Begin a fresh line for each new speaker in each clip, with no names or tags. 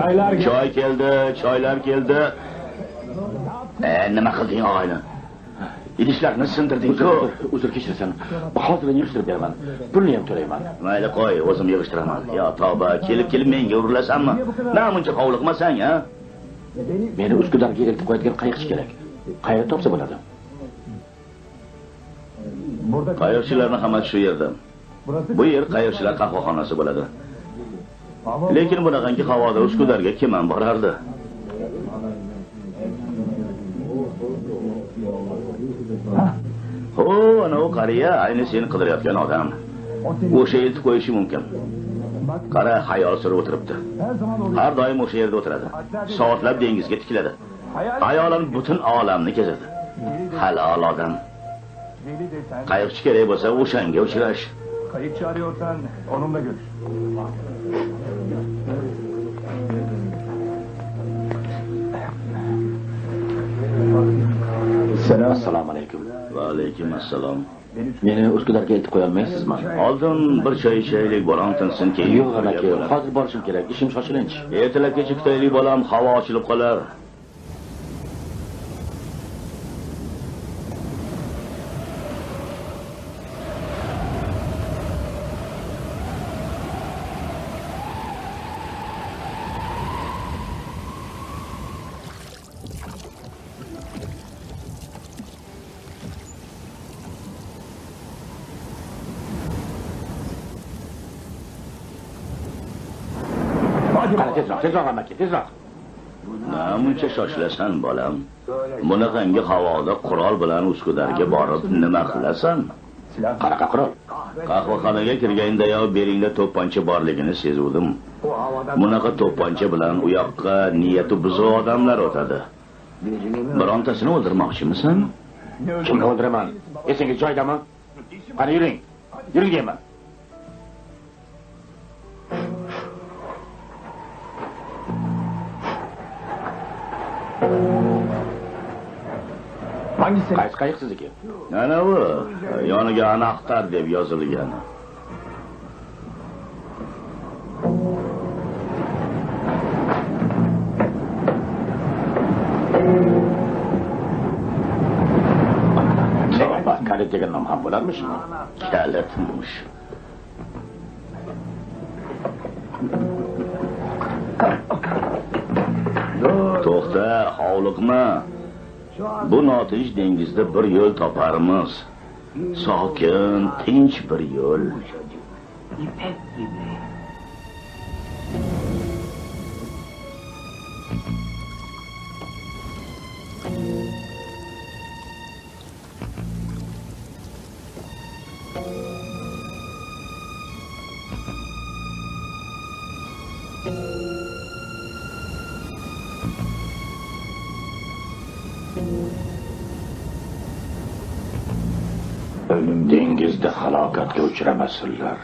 Choy keldi, choylar keldi. Nima qilding og'ayni? Idishlarni sindirding.
Uzr kechirasan. Hozir yig'ishtirib beraman. Pulni ham to'layman.
Mayli qo'y, o'zim yig'ishtiraman. Yo tavba, kelib menga urilasanmi? Namuncha hovliqmasang, ha?
Meni Uskudarga eltib qo'yadigan qayiqchi kerak. Qayerda topsa bo'ladi?
Qayiqchilarning hammasi shu yerda. Bu yer qayiqchilar qahvaxonasi bo'ladi. Lekin bunaqangi havoda Uskudarga kim ham borardi? Ana o qariya ayni seni qidirayotgan odam. O'sha yetib qo'yishi mumkin. Qara xayol surib o'tiribdi. Har doim o'sha yerda o'tiradi. Soatlab dengizga tikiladi. Xayolan butun olamni kezadi. Halol odam. Qayiqchi kerak bo'lsa o'shanga uchrash.
Qayiqchi arıyorsan onunla görüş.
Assalomu alaykum.
Va alaykum assalom.
Meni Uskudarga eltib qo'ya olmaysizmi?
Oldin bir choy ichaylik, bolam tinsin keyin.
Yo'q, aka, hozir borishim kerak. Ishim shoshilinch.
Ertalabgacha kutaylik bolam, havo ochilib qolar.
Tezroq amaki, tezroq.
Namuncha shoshilasan bolam. Bunaqangi havoda qurol bilan Uskudarga borib nima qilasan?
Qanaqa qurol?
Qahvaxonaga kirgandayoq beringda to'pponcha borligini sezuvdim. Bunaqa to'pponcha bilan u yoqqa niyati buzuq odamlar o'tadi. Birontasini o'ldirmoqchimisan?
Kimni o'ldiraman? Esingiz joyidami? Qani yuring. Yuring deyman.
Hangisi?
Qaysi qayiq sizniki?
Ana bu yoniga Anaqtar deb yozilgan. Kalit degan nom ham bo'larmish? Kalitmish. To'xta, hovliqma. Bu notinch dengizda bir yo'l toparmiz. Sokin, tinch bir yo'l.
İpek gibi.
Dengizda halokatga uchramasinlar.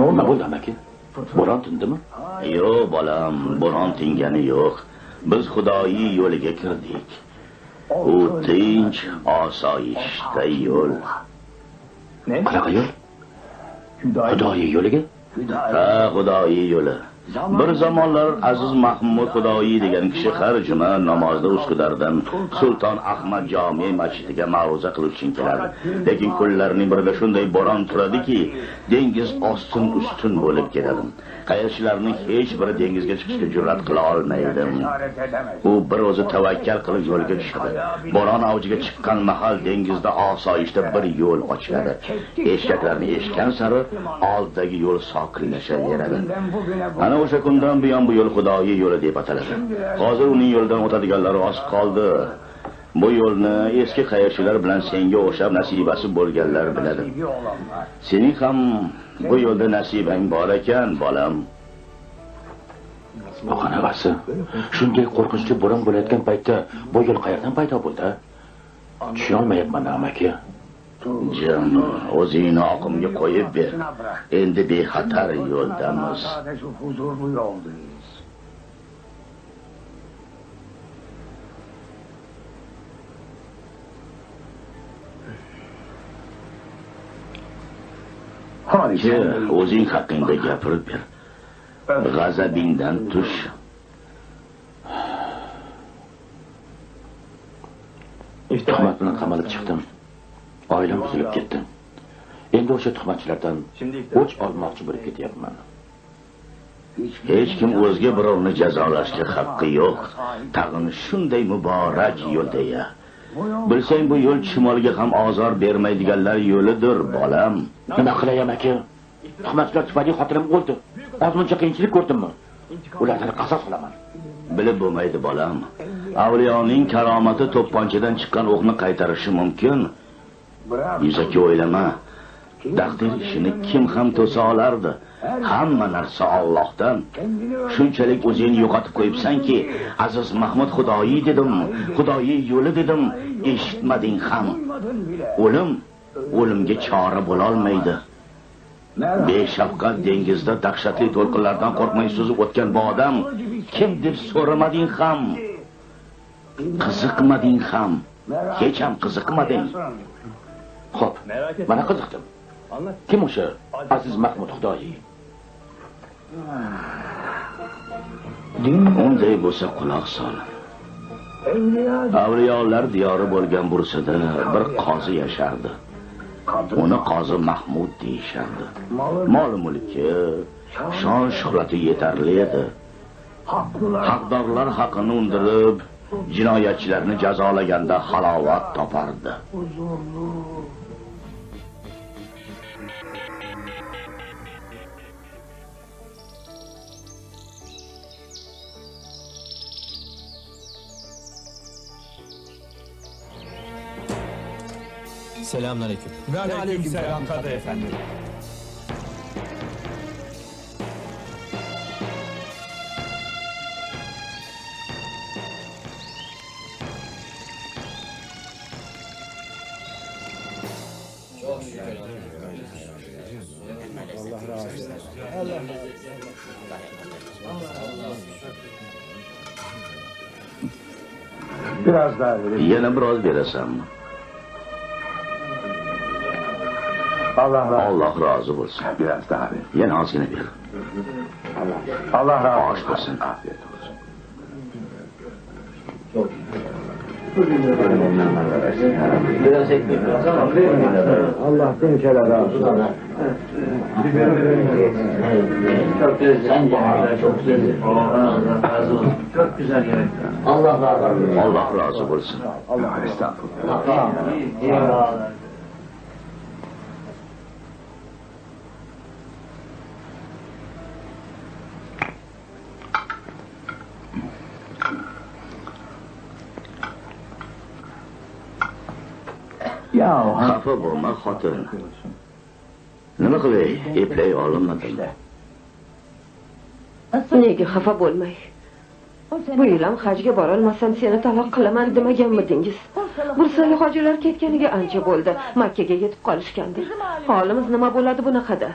Nima bo'ldi amaki? Bo'ron tindimi?
Yo'q bolam, bo'ron tingani yo'q. Biz xudoyi yo'liga kirdik. U tinch, osoyishta yo'l.
Ne?
Qanaqa yo'l? Xudoyi yo'liga?
Ha, xudoyi yo'li. Bir zamonlar Aziz Mahmud Xudoyi degan kishi har juma namozda Uskudardan Sulton Ahmad jome masjidiga ma'ruza qilish uchun kelardi. Lekin kunlarning birida shunday bo'ron turadiki, dengiz ustun bo'lib ketadi. Qayiqchilarning hech biri dengizga chiqishga jur'at qila olmaydi. U bir o'zi tavakkal qilib yo'lga tushadi. Bo'ron avjiga chiqqan mahal dengizda osoyishta bir yo'l ochiladi. Eshaklarni eshitgan sari oldidagi yo'l sokinlashaveradi. Ana o'sha kundan buyon bu yo'l Xudoyi yo'li deb ataladi. Hozir uning yo'lidan o'tadiganlar oz qoldi. Bu yo'lni eski qayiqchilar bilan senga o'xshab nasibasi bo'lganlar biladi. Sening ham bu yo'lda nasibang bor ekan, bolam.
Qanavasi, shunday qo'rqinchli bo'ron bo'layotgan paytda bu yo'l qayerdan paydo bo'ldi? Tushuna olmayapman, amaki.
Jon, o'zingni oqimga qo'yib ber. Endi bexatar yo'ldamiz. O'zing haqingda gapirib ber. G'azabingdan tush.
Tuhmat bilan qamalib chiqdim. Oilam buzilib ketdi. Endi o'sha tuhmatchilardan o'ch olmoqchi bo'lib ketyapman.
Hech kim o'zga birovni jazolashga haqqi yo'q. Tag'in shunday muborak yo'lda-ya. Bilsang bu yo'l shimolga ham ozor bermaydiganlar yo'lidir, bolam.
Nima qilay, amaki? Tuhmatchilar tufayli xotinim o'ldi. Ozmuncha qiyinchilik ko'rdimmi? Ulardan qasos qilaman.
Bilib bo'lmaydi, bolam. Avliyoning karomati to'pponchadan chiqqan o'qni qaytarishi mumkin. Yuzaki o'ylama. Taqdir ishini kim ham to'sa olardi? Hamma narsa Allohdan. Shunchalik o'zingni yo'qotib qo'yibsanki, Aziz Mahmud Xudoyi dedim, Xudoyi yo'li dedim, eshitmading ham. O'limga chora bo'la olmaydi. Beshafqat dengizda dahshatli to'lqinlardan qo'rqmay suzib o'tgan bu odam kim deb so'ramading ham. Qiziqmading ham. Hech ham qiziqmading.
Xo'p, mana qiziqdim. Kim o'sha Aziz Mahmud Xudoyi?
Unday bo'lsa quloq sol. Avliyolar diyori bo'lgan Bursada bir qozi yashardi. Uni qozi Mahmud deyishardi. Mol-mulki, shon shuhrati yetarli edi. Haqdorlar haqini undirib, jinoyatchilarni jazolaganda halovat topardi.
Selamünaleyküm.
Ve aleykümselam Kadı Efendi. Biraz daha verin.
Yana biroz berasan. Allah razı olsun.
Biraz daha verin.
Yana ozgina ber.
Allah razı
Osh bo'lsin.
Afiyet olsun.
Biraz ekmek Allah bin kere razı olsun. Çok güzel. Sen de çok güzel. Allah razı olsun. Çok güzel yemek. Allah razı olsun.
Allah razı olsun.
Allah estağfurullah.
Eyvallah.
Xafa bo'lma, xotin. Nima qilay? Eplay olmadim.
Nega xafa bo'lmay? Bu yil ham hajga bora olmasam seni taloq qilaman demaganmidingiz? Bursaga hojilar ketganiga ancha bo'ldi. Makkaga yetib qolishgandi. Holimiz nima bo'ladi bunaqada?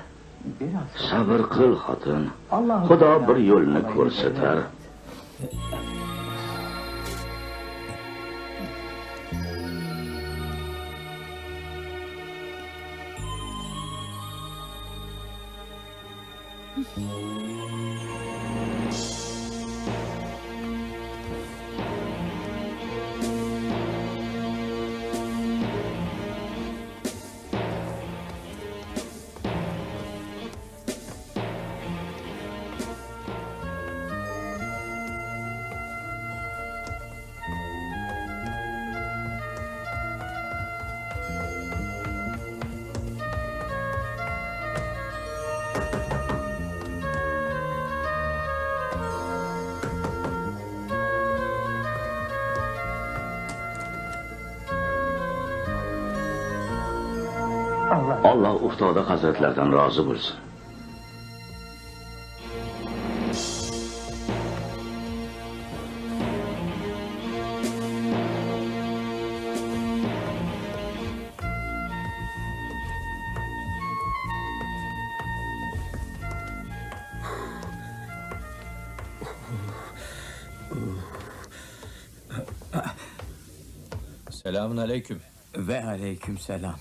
Sabr qil, xotin. Xudo bir yo'lni ko'rsatar. Allah Uftoda hazretlerden razı bo'lsin.
Selamun aleyküm.
Ve aleyküm selam.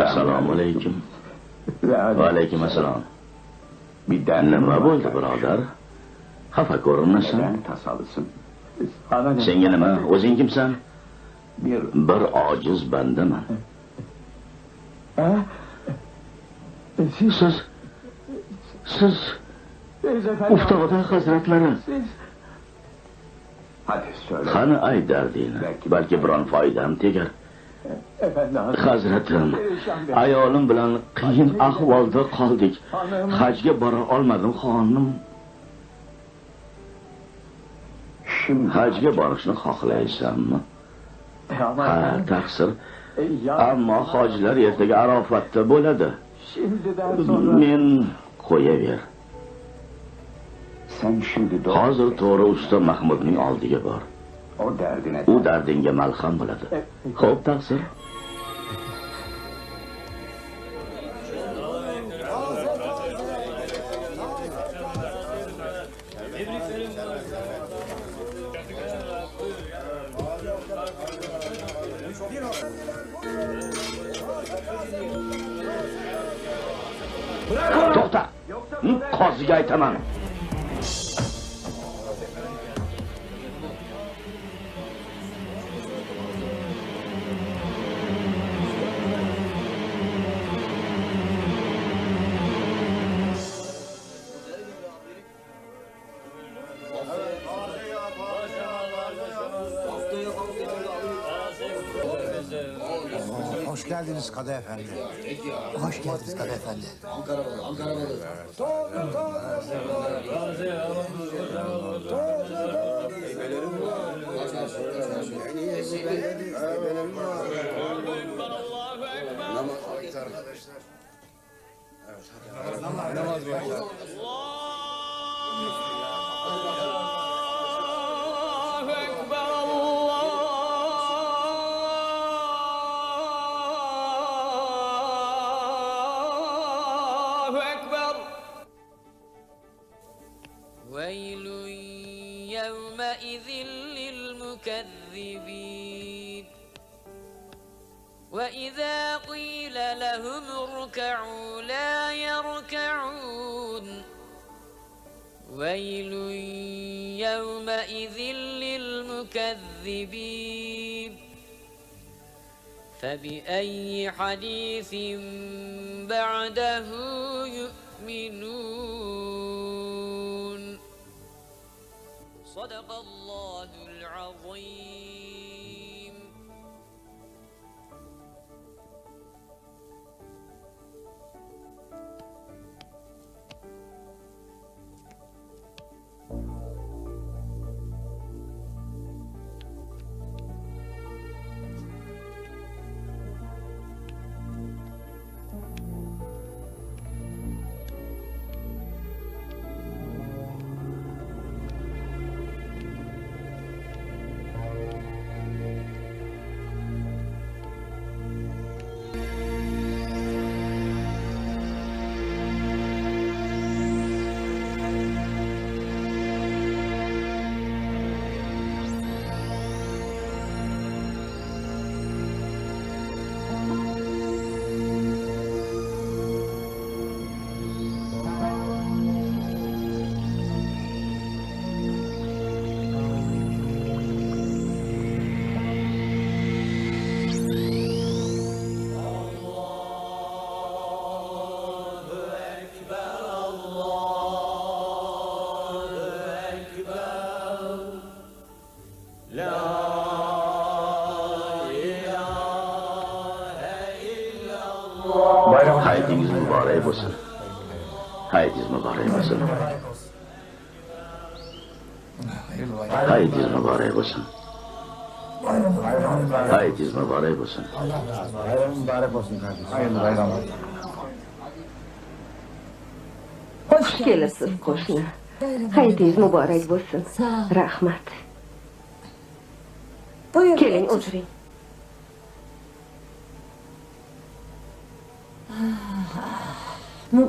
Assalomu alaykum. Va alaykum assalom. Nima bo'ldi, birodar? Xafa ko'rinmasin.
Ben tasalısın.
Senga nima? O'zing kimsan? Bir ojiz bandaman. Siz Uftoda hazratlari.
Hadi söyle.
Qani ay dardingni. Balki biron foydam tegar.
Efendi
Hazratim, ayolim bilan qiyin ahvolda qoldik. Hajga bora olmadim, xonim.
Şimdi
Hajga borishni xohlaysanmi?
ama
Ha, taqsir.
ya
Ammo hojilar ertaga Arofatda bo'ladi.
şimdiden sonra
Men qo'yaver.
sen şimdi doğru.
Hozir to'g'ri usta Mahmudning oldiga bor.
O derdine.
U dardingga malham bo'ladi. Xo'p, taqsir. To'xta. Qoziga aytaman.
Hoş geldiniz Kadı Efendi. Hoş geldiniz Kadı Efendi.
ويل يومئذ للمكذبين وإذا قيل لهم اركعوا لا يركعون ويل يومئذ للمكذبين فبأي حديث بعده يؤمنون صدق الله العظيم.
Haytingiz muborak bo'lsin. Haytingiz muborak bo'lsin. Haytingiz muborak bo'lsin. Haytingiz muborak bo'lsin.
Xush kelibsiz qo'shni. Haytingiz muborak bo'lsin. Rahmat. Keling, o'tiring.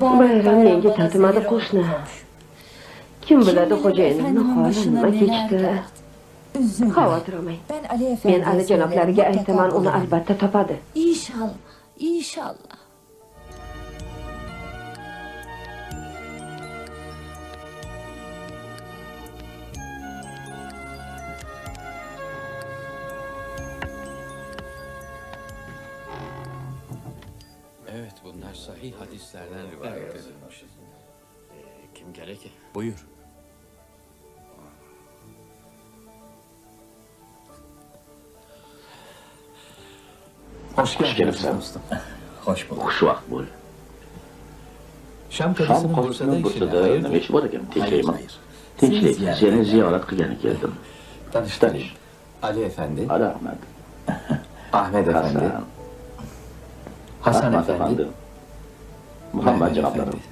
Bayram menga tatimadi qo'shni. Kim biladi xo'jayinimni holi nima kechdi. Xavotir olmang. Men Ali janoblariga aytaman, uni albatta topadi.
İnşallah, inşallah.
Evet, bunlar sahih hadislerden rivayet edilmiş. Kim gerek? Buyur.
Hoş gelibsan.
Hoş bulduk.
Xushvaqt bo'l.
Şam
Shom
kadısının
qozisining
Bursa'da
Bursada nima ish bor ekan? Tekshirayman. Tinchlik. Seni ziyorat qilgani keldim. Tanish.
Ali Efendi,
Ali Ahmad.
Ahmet Efendi,
Hasan.
Hasan
Ahmad
Efendi,
Muhammad
Mehmet
janoblarim.
Efendi.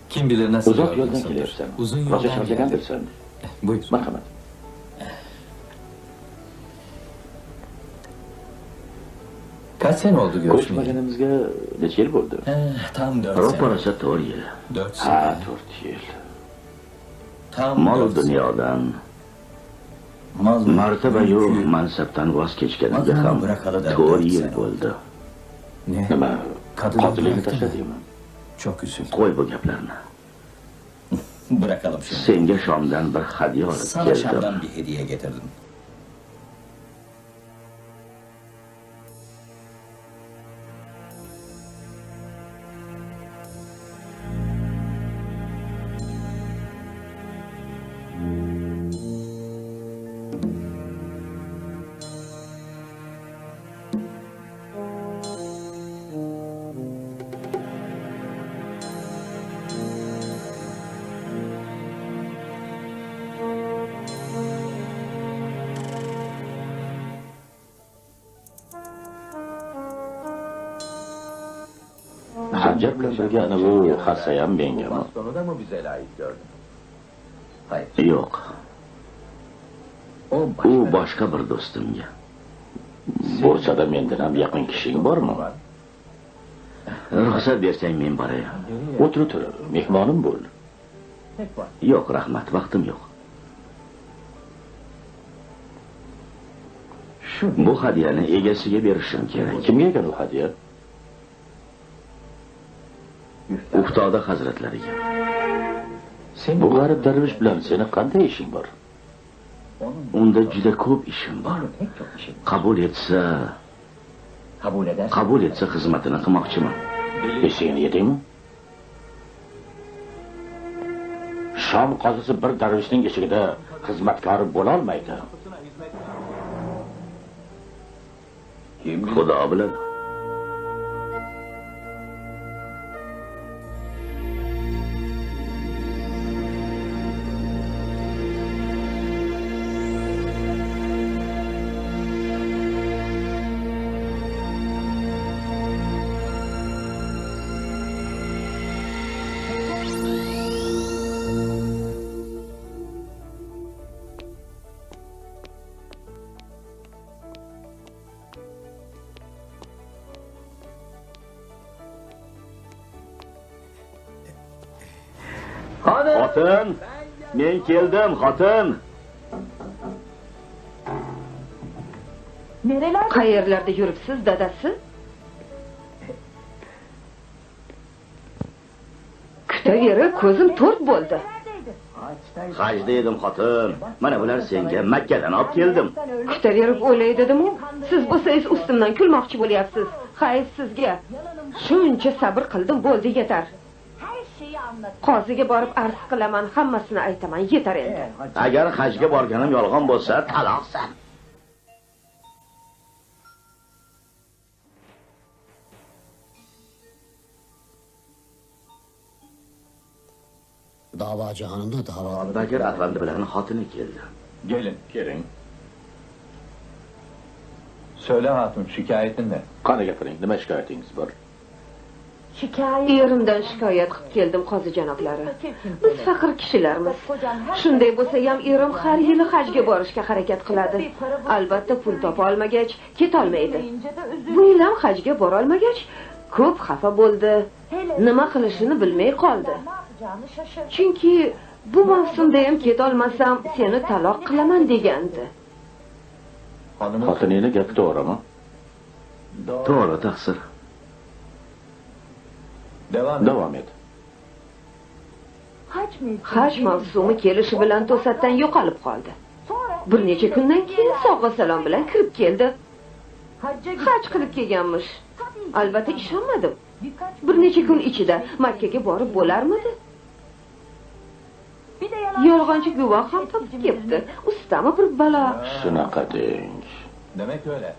Kim bilir nasıl
Uzoq yo'ldan
yorgunsundur.
kelyapsan.
Uzun
Rosa
yoldan
charchagandirsan.
Buyur.
Marhamat.
Kaç sene oldu görüşmeyeli?
Ko'rishmaganimizga necha yil bo'ldi?
Tam 4
Ro'pa
sene.
rosa 4 yil.
4
Ha,
sene.
4 yil.
Tam
Mol
4 sene.
dunyodan,
Mal
martabayu mansabdan voz kechganimga ham 4 yil bo'ldi.
Ne?
Nima?
Kadını
Qotillikni
bıraktı mı?
tashladingmi?
Çok üzüldüm.
Qo'y bu gaplarni.
Bırakalım şimdi.
Senga Shomdan bir hadya olib
Sana
keldim.
Şam'dan bir hediye getirdim.
Hajjat bilan birga ana bu hassa ham mengami?
Bastonu da mı bize layık gördün? Hayır.
Yo'q.
O
U boshqa bir do'stimga.
Bursada mendan ham yaqin kishing bormi?
Ruxsat bersang men boray.
O'tir o'tir, mehmonim bo'l.
tek var.
Yo'q, rahmat, vaqtim yo'q. Bu hadyani egasiga berishim kerak.
Kimga ekan u hadya?
Uftoda hazratlariga.
Bu g'arib darvish bilan seni qanday ishing bor?
Unda juda ko'p ishim bor.
Pek çok işim.
Qabul etsa xizmatini qilmoqchiman.
Esingni yedingmi? Shom qozisi bir darvishning eshigida xizmatkori bo'la olmaydi.
Xudo biladi. Xotin, men keldim, xotin.
Qayerlarda yuribsiz, dadasi? Kutaverib ko'zim to'rt bo'ldi.
Hajda edim, xotin. Mana bular senga Makkadan olib keldim.
Kutaverib o'lay dedim-u, siz bo'lsangiz ustimdan kulmoqchi bo'lyapsiz. Hayır sizga. Shuncha sabr qildim, bo'ldi, yetar. Qoziga borib arz qilaman, hammasini aytaman, yetar endi.
Agar hajga borganim yolg'on bo'lsa, taloqsan.
Davochi xonimni davo.
Bakir Afandi bilan xotini keldi.
Gelin.
Keling.
Söyle hatun şikayetin ne?
Qani gapiring, nima shikoyatingiz bor?
Erimdan shikoyat qilib keldim, qozi janoblari. Biz faqir kishilarmiz. Shunday bo'lsa ham erim har yili hajga borishga harakat qiladi. Albatta pul topa olmagach, ketolmaydi. Bu yil ham hajga bora olmagach, ko'p xafa bo'ldi. Nima qilishini bilmay qoldi. Chunki bu mavsumda ham ketolmasam, seni taloq qilaman degandi.
Xotiningni gapi to'g'rimi?
To'g'ri, taqsir.
Davom et.
Haj mavsumi kelishi bilan to'satdan yo'qolib qoldi. Bir necha kundan keyin sog'a salom bilan kirib keldi. Haj qilib kelganmish. Albatta ishonmadim. Bir necha kun ichida Makkaga borib bo'larmidi? Yolg'onchi guvoh ham topib kelibdi. Ustami bir balo.
Shunaqa deng.
Demek öyle.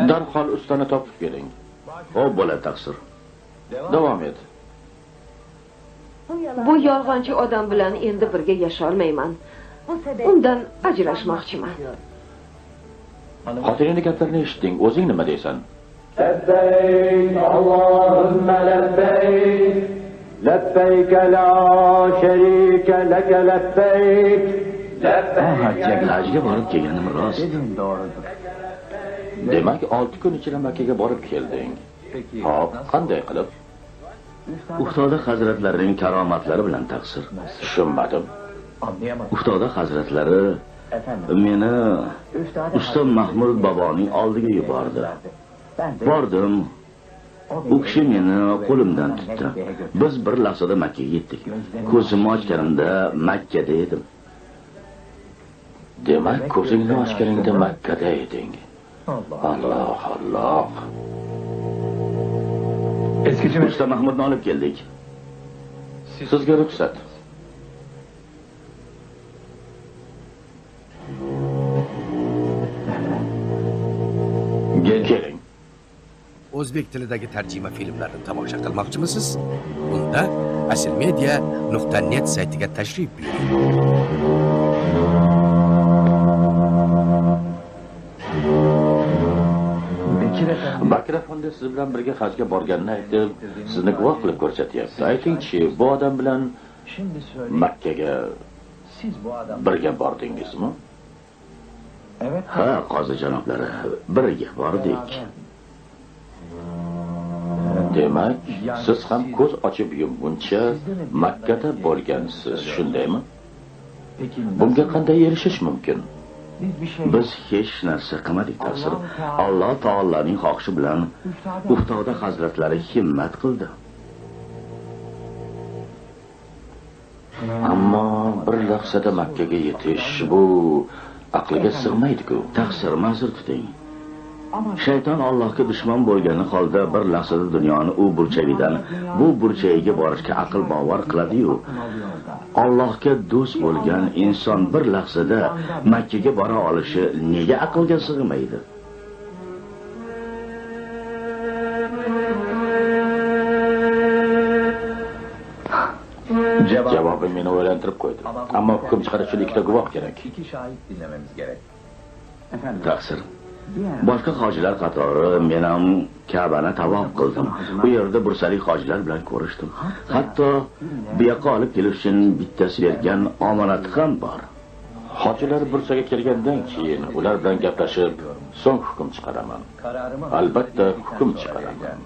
Darhol ustani topib keling.
Xo'p, bo'ladi, taqsir.
Davom et.
Bu yolg'onchi odam bilan endi birga yasholmayman. Undan ajrashmoqchiman.
Xotiningni gaplarini eshitding, o'zing nima deysan?
Lebbeyk Allahümme lebbeyk. Lebbeyk la şerike leke lebbeyk.
Hajga borib kelganim rost.
Demak, 6 kun ichida Makkaga borib kelding. Hop, qanday qilib?
Uftoda hazratlarining karomatlari bilan taqsir.
Tushunmadim.
Uftoda hazratlari meni usta Mahmud boboning oldiga yubordi. Bordim. U kishi meni qo'limdan tutdi. Biz bir lahzada Makkaga yetdik. Ko'zimni ochganimda Makkada edim.
Demak, ko'zingni ochganingda Makkada eding. Alloh, Alloh.
Usta Mahmudni olib keldik.
Sizga ruxsat. Keling.
O'zbek tilidagi tarjima filmlarini tomosha qilmoqchimisiz? Unda asilmedia.net saytiga tashrif buyuring.
Bakir Afandi siz bilan birga hajga borganini aytib, sizni guvoh qilib ko'rsatyapti. Aytingchi, bu odam bilan Makkaga birga bordingizmi?
Ha, qozi janoblari, birga bordik.
Demak, siz ham ko'z ochib yumguncha Makkada bo'lgansiz, shundaymi? Bunga qanday erishish mumkin?
Biz hech narsa qilmadik, taqsir. Alloh taolaning xohishi bilan Uftoda hazratlari himmat qildi.
Ammo bir lahzada Makkaga yetish bu aqliga sig'maydi-ku.
Taqsir, ma'zur tuting. Shayton Allohga dushman bo'lgani holda bir lahzada dunyoni u burchagidan bu burchagiga borishga aql bovar qiladi-yu. Allohga do'st bo'lgan inson bir lahzada Makkaga bora olishi nega aqlga sig'maydi?
Javobi meni o'ylantirib qo'ydi. Ammo hukm chiqarish uchun ikkita guvoh kerak.
İki şahit dinlememiz gerek.
Taqsir. Boshqa hojilar qatori men ham Ka'bani tavof qildim. Bu yerda bursalik hojilar bilan ko'rishdim. Hatto bu yoqqa olib kelish uchun bittasi bergan omonati ham bor.
Hojilar bursaga kelgandan keyin ular bilan gaplashib, so'ng hukm chiqaraman. Albatta hukm chiqaraman.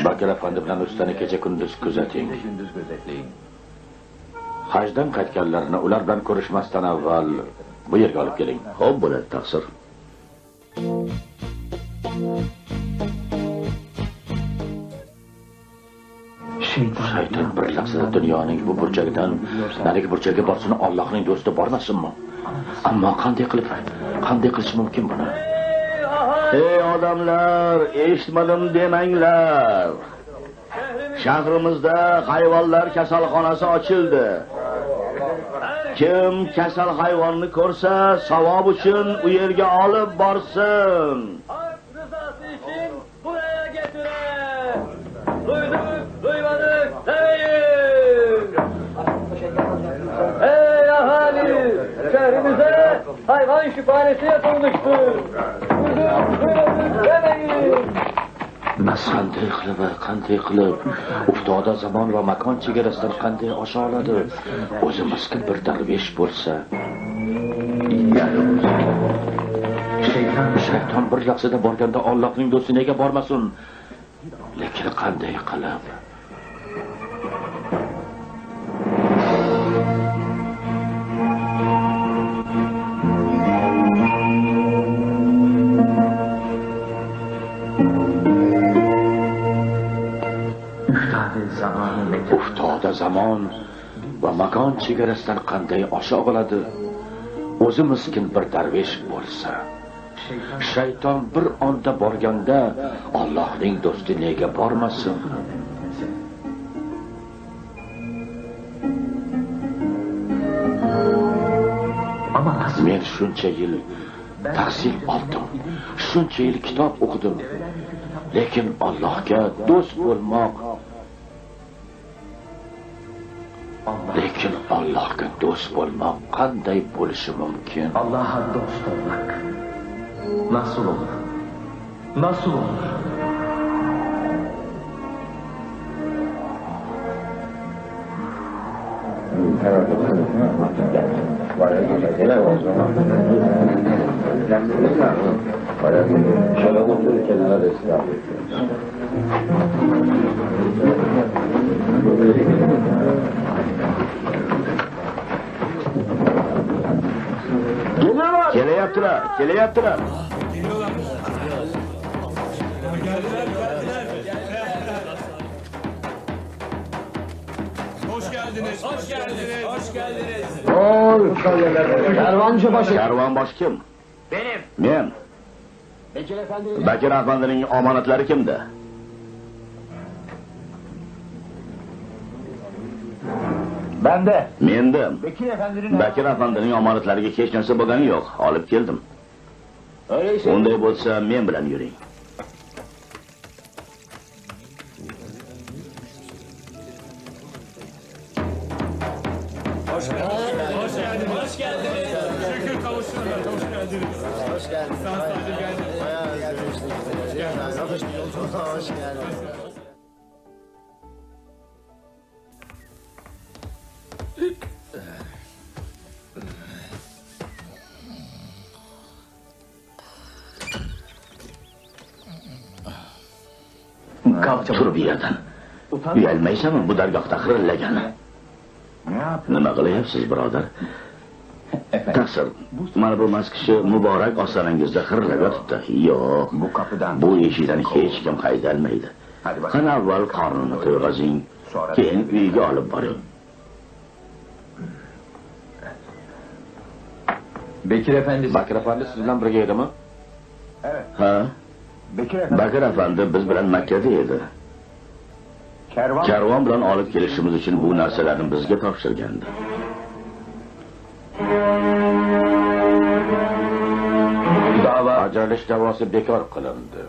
Bakir Afandi bilan ustani kecha kunduz kuzating.
Gündüz gözetleyin.
Hajdan qaytganlarni ular bilan ko'rishmasdan avval bu yerga olib keling.
Xo'p, bo'ladi, taqsir.
Shayton bir lahzada dunyoning bu burchagidan narigi burchaga borsini Allohning do'sti bormasinmi? Ammo qanday qilish mumkin buni?
Ey odamlar, eshitmadim demanglar. Shahrimizda hayvonlar kasalxonasi ochildi. Kim kasal hayvonni ko'rsa, savob uchun u yerga olib borsin.
Rızası için buraya getirin. Duyduk, duymadık demeyin. Ey ahali, şehrimize hayvan şifanesi yapılmıştır. Duyduk, duymadık demeyin.
Biz qanday qilib uftoda zamon va makon chegarasidan qanday osha oladi? O'zimizga bir darvesh bo'lsa. Shayton bir lahzada borganda Allohning do'sti nega bormasin? Lekin qanday qilib? Uftoda zamon va makon chegarasidan qanday osha oladi? O'zi miskin bir darvesh bo'lsa. Shayton bir onda borganda Allohning do'sti nega bormasin? Men shuncha yil tahsil oldim, shuncha yil kitob o'qidim. Lekin Allohga do'st bo'lmoq, lekin Allohga do'st bo'lmoq qanday bo'lishi mumkin?
Allah'a dost olmak nasıl olur? Nasıl olur?
Kelyaptilar. Karvonboshi kim?
Benim.
Men. Bakir Efendining omonatlari kimda?
Bende.
Menda.
Bekir Efendi'nin
Bakir Efendining omonatlariga hech narsa bo'lgani yo'q. Olib keldim. Unday bo'lsa, men bilan yuring.
Hoş geldiniz. Şükür kavuştunuz. Hoş geldiniz. Hoş geldiniz. Sağ salim geldiniz. Bayağı gelmiştik. Hoş geldiniz.
Tur bir yerdan. Uyalmaysanmi bu dargohda xirillagani? Nima qilyapsiz, birodar? Taqsir, mana bu mas kishi muborak ostonangizda xirillab yotibdi. Yo'q, bu eshikdan hech kim haydalmaydi. Qani avval qornini to'yg'azing, keyin uyiga olib boring.
Bekir Efendi.
Bakir Efendi siz bilan birga edimi?
Ha?
Bekir Efendi.
Bakir Efendi biz bilan Makkada edi. Karvon bilan olib kelishimiz uchun bu narsalarni bizga topshirgandi.
Ajralish da'vosi bekor qilindi.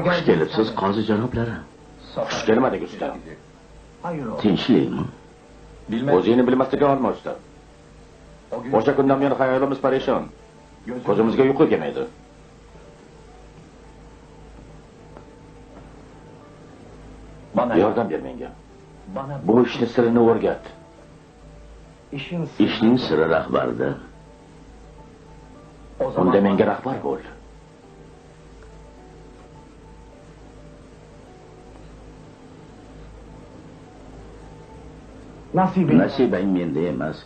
Xush kelibsiz, qozi janoblari.
Xush kelmadik usta.
Tinchlikmi?
O'zingni bilmasliging olma usta. O'sha kundan beri xayolimiz parishon. Ko'zimizga uyqu kelmaydi. Yordam ber menga. Bu ishni sirini o'rgat.
Ishning siri rahbarda.
Unda menga rahbar bo'l.
Nasibang menda emas.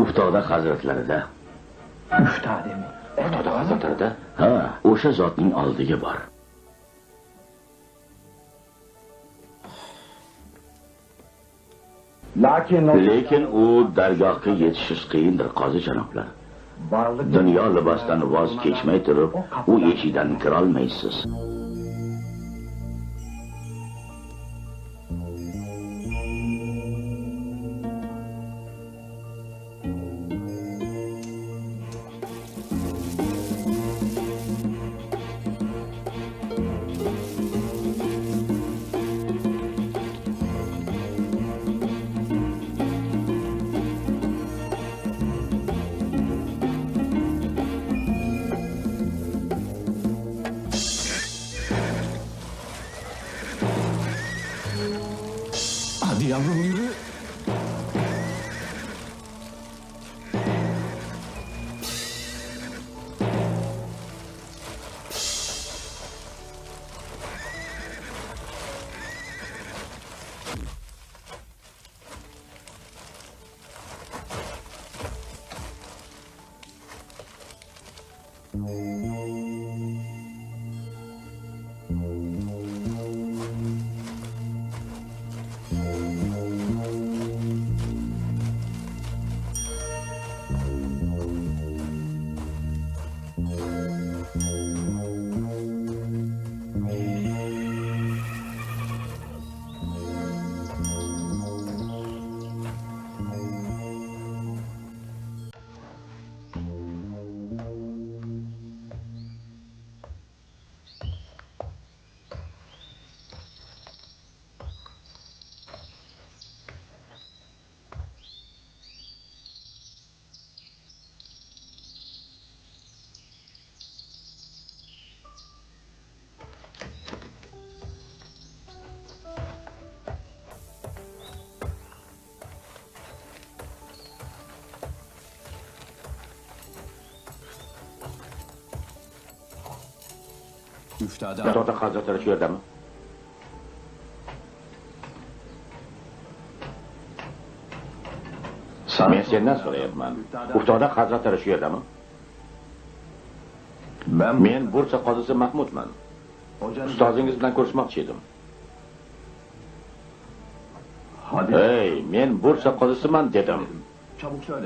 Uftoda hazratlarida.
Xudo hazratlarida?
Ha, o'sha zotning oldiga bor. Lekin u dargohga yetishish qiyindir, qozi janoblar. Dunyo libosdan voz kechmay turib, u eshikdan kira olmaysiz.
Hadi yavrum yürü.
Xudo hazratlari shu yerdami? Men sendan so'rayapman. Uftoda hazratlari shu yerdami? Men Bursa qozisi Mahmudman. Ustozingiz bilan ko'rishmoqchi edim. Hey, men Bursa qozisiman dedim.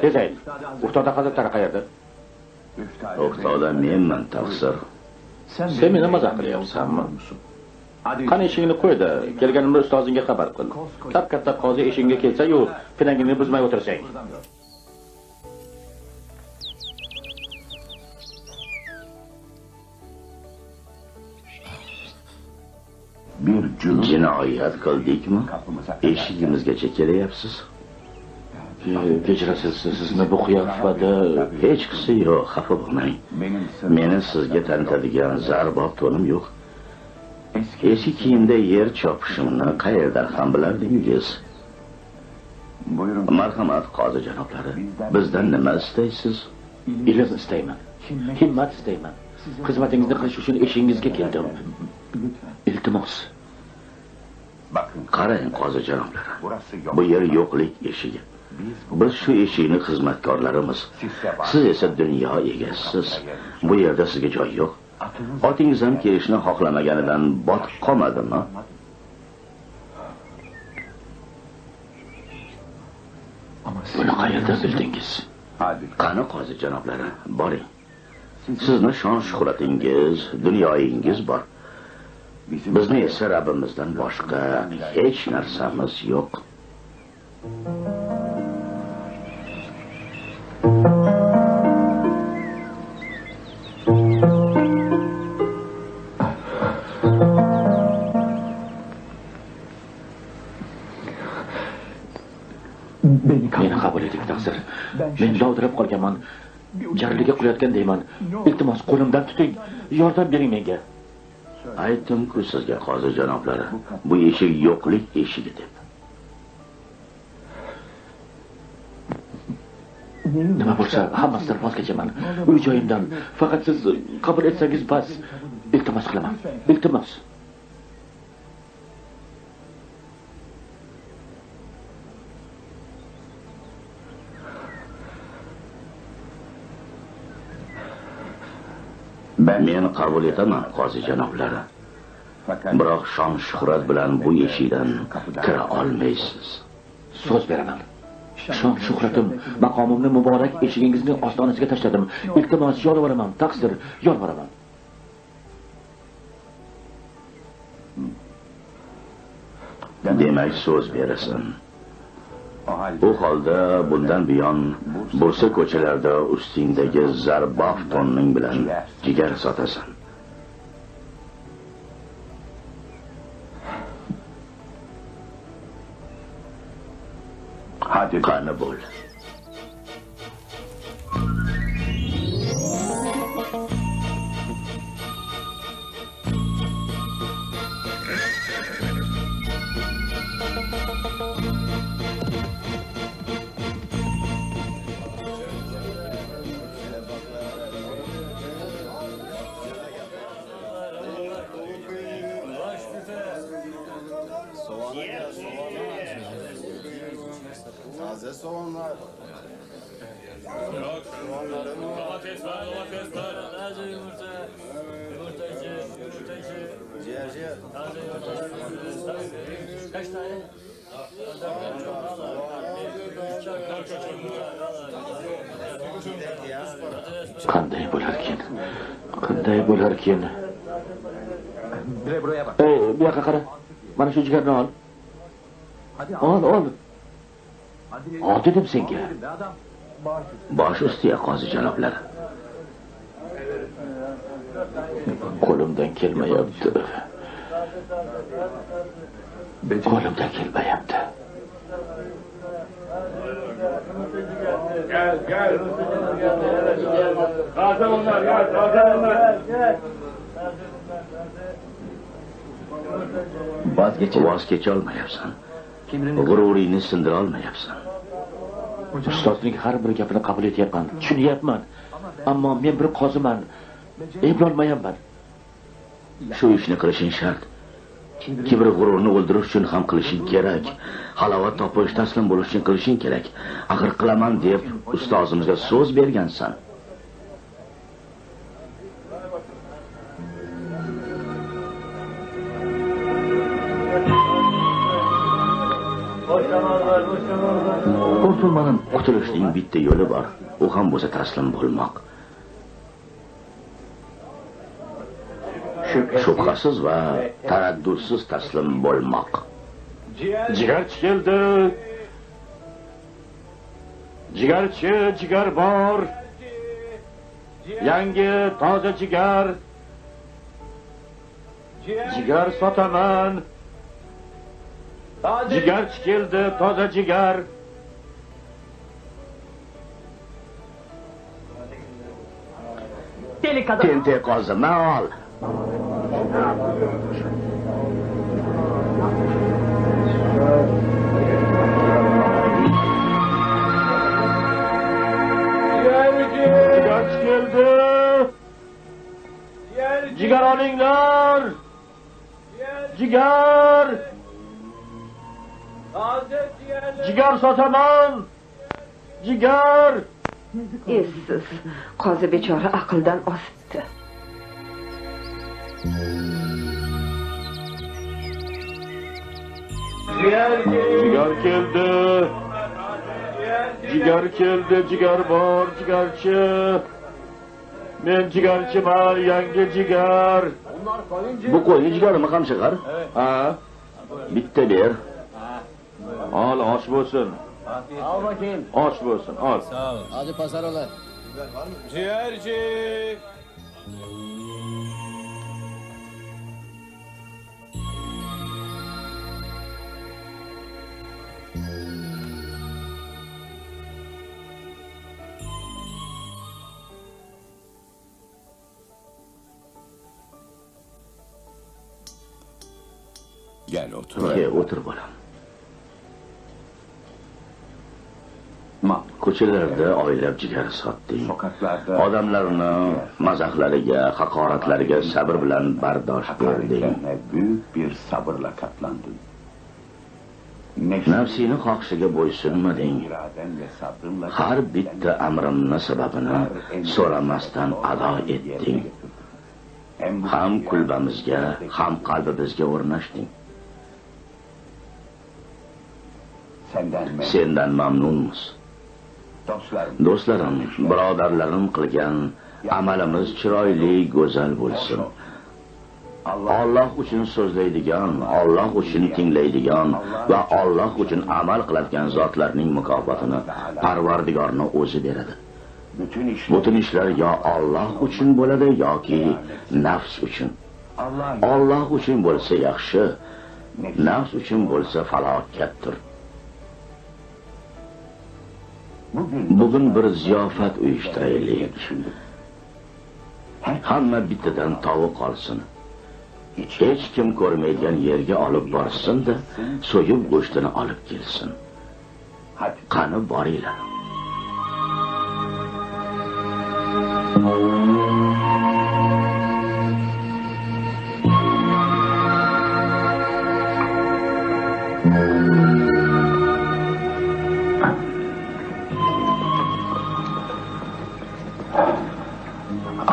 Tez ayt. Uftoda hazratlari qayerda?
Uftoda menman, taqsir.
Sen meni mazax qilyapsanmi? Qani eshigini qo'ydi, kelganimda ustozingga xabar qil. Katta qozi eshigingga kelsa-yu, pinagini buzmay o'tirsang.
Jinoyat qildikmi? Eshigimizgacha kelyapsiz.
Kechirasiz, sizni bu qiyofada
Hech qisi yo'q, xafa bo'lmang. Meni sizga tanitadigan zarbob to'nim yo'q. Eski kiyimda yer chopishimni qayerdan ham bilardingiz? Marhamat, qozi janoblari. Bizdan nima istaysiz?
ilm istayman. Himmat istayman. Xizmatingizni qilish uchun eshigingizga keldim. Iltimos.
Qarang, qozi janoblari. Bu yer yo'qlik eshigi. Biz shu eshikning xizmatkorlarimiz. Siz esa dunyo egasiz. Bu yerda sizga joy yo'q. Otingiz ham kelishni xohlamaganidan botib qolmadimi?
Buni qayerdan bildingiz?
Qani qozi janoblari, boring. Sizni shon shuhratingiz, dunyoyingiz bor. Bizni esa Rabbimizdan boshqa hech narsamiz yo'q.
Meni qabul eting taqsir. Men dovdirab qolganman. Jarliga qilayotgan deyman. Iltimos qo'limdan tuting. Yordam bering menga.
Aytdim-ku sizga qozi janoblari, bu eshik yo'qlik eshigi deb.
Nima bo'lsa, hammasidan voz kechaman. Uy joyimdan faqat siz qabul etsangiz bas. Iltimos qilaman. Iltimos.
Men qabul etaman, qozi janoblari. Biroq shon shuhrat bilan bu eshikdan kira olmaysiz.
So'z beraman. Shon shuhratim, maqomimni muborak eshigingizning ostonasiga tashladim. Iltimos yolvoraman, taqsir, yolvoraman.
Demak, so'z berasan. Bu holda bundan buyon Bursa ko'chalarida ustingdagi zarbof tonning bilan jigar sotasan. Hadi qani bo'l.
Taze soğanlar. Domates var, domates var. Taze yumurta. Yumurtacı. Ciğer. Taze yumurta. Kaç tane?
Qanday bo'larkin? Qanday bo'larkin?
Buraya bak.
Bu yoqqa qara. Mana shu jigarni ol. Ol. Ol dedim senga.
Bosh ustiga qozi janoblari.
Qo'limdan kelmayapti. Qo'limdan kelmayapti.
Gel. Taze onlar ya, taze onlar.
Voz kecha olmayapsan. G'ururingni sindira olmayapsan.
Ustozning har bir gapini qabul etyapman, tushunyapman. Ammo men bir qoziman. Eplolmayapman.
Shu ishni qilishing shart. Kibr g'ururni o'ldirish uchun ham qilishing kerak. Halovat topish, taslim bo'lish uchun qilishing kerak. Axir qilaman deb ustozimizga so'z bergansan.
Qurtulmanim.
Qutulishning bitta yo'li bor. U ham bo'lsa taslim bo'lmoq. Shubhasiz va taraddudsiz taslim bo'lmoq.
Jigarchi keldi. Jigar bor. Yangi toza jigar. Jigar sotaman. Jigarchi keldi, toza jigar.
Tentek qozima ol.
Jigarchi keldi. Jigar olinglar. Jigar. Jigar sotaman. Jigar.
Essiz. Qozi bechora aqldan ozibdi.
Jigar keldi. Jigar bor, jigarchi. Men jigarchiman, yangi jigar.
Bu qo'yni jigarimi qamchig'ar?
Ha?
Bitta ber.
Ol, osh bo'lsin.
Al bakayım.
Osh bo'lsin, ol.
Hadi pasar ola.
Ciğerci.
Gel otur.
O'tir bolam. Ko'chalarda oylab jigar sotding. Odamlarni mazaxlariga, haqoratlariga sabr bilan bardosh berding.
Büyük bir sabırla katlandın.
Nafsini xohishiga bo'ysunmading. Har bitta amrimni sababini so'ramasdan ado etding. Ham kulbamizga, ham qalbimizga o'rnashding. Sendan mamnunmiz. Do'stlarim, birodarlarim qilgan amalimiz chiroyli, go'zal bo'lsin. Alloh uchun so'zlaydigan, Alloh uchun tinglaydigan va Alloh uchun amal qiladigan zotlarning mukofotini Parvardigorning o'zi beradi. Butun ishlar yo Alloh uchun bo'ladi yoki nafs uchun. Alloh uchun bo'lsa yaxshi, nafs uchun bo'lsa falokatdir. Bugun bir ziyofat uyushtiraylik. Hamma bittadan tovuq olsin. Hech kim ko'rmaydigan yerga olib borsin-da, so'yib go'shtini olib kelsin. Qani boringlar.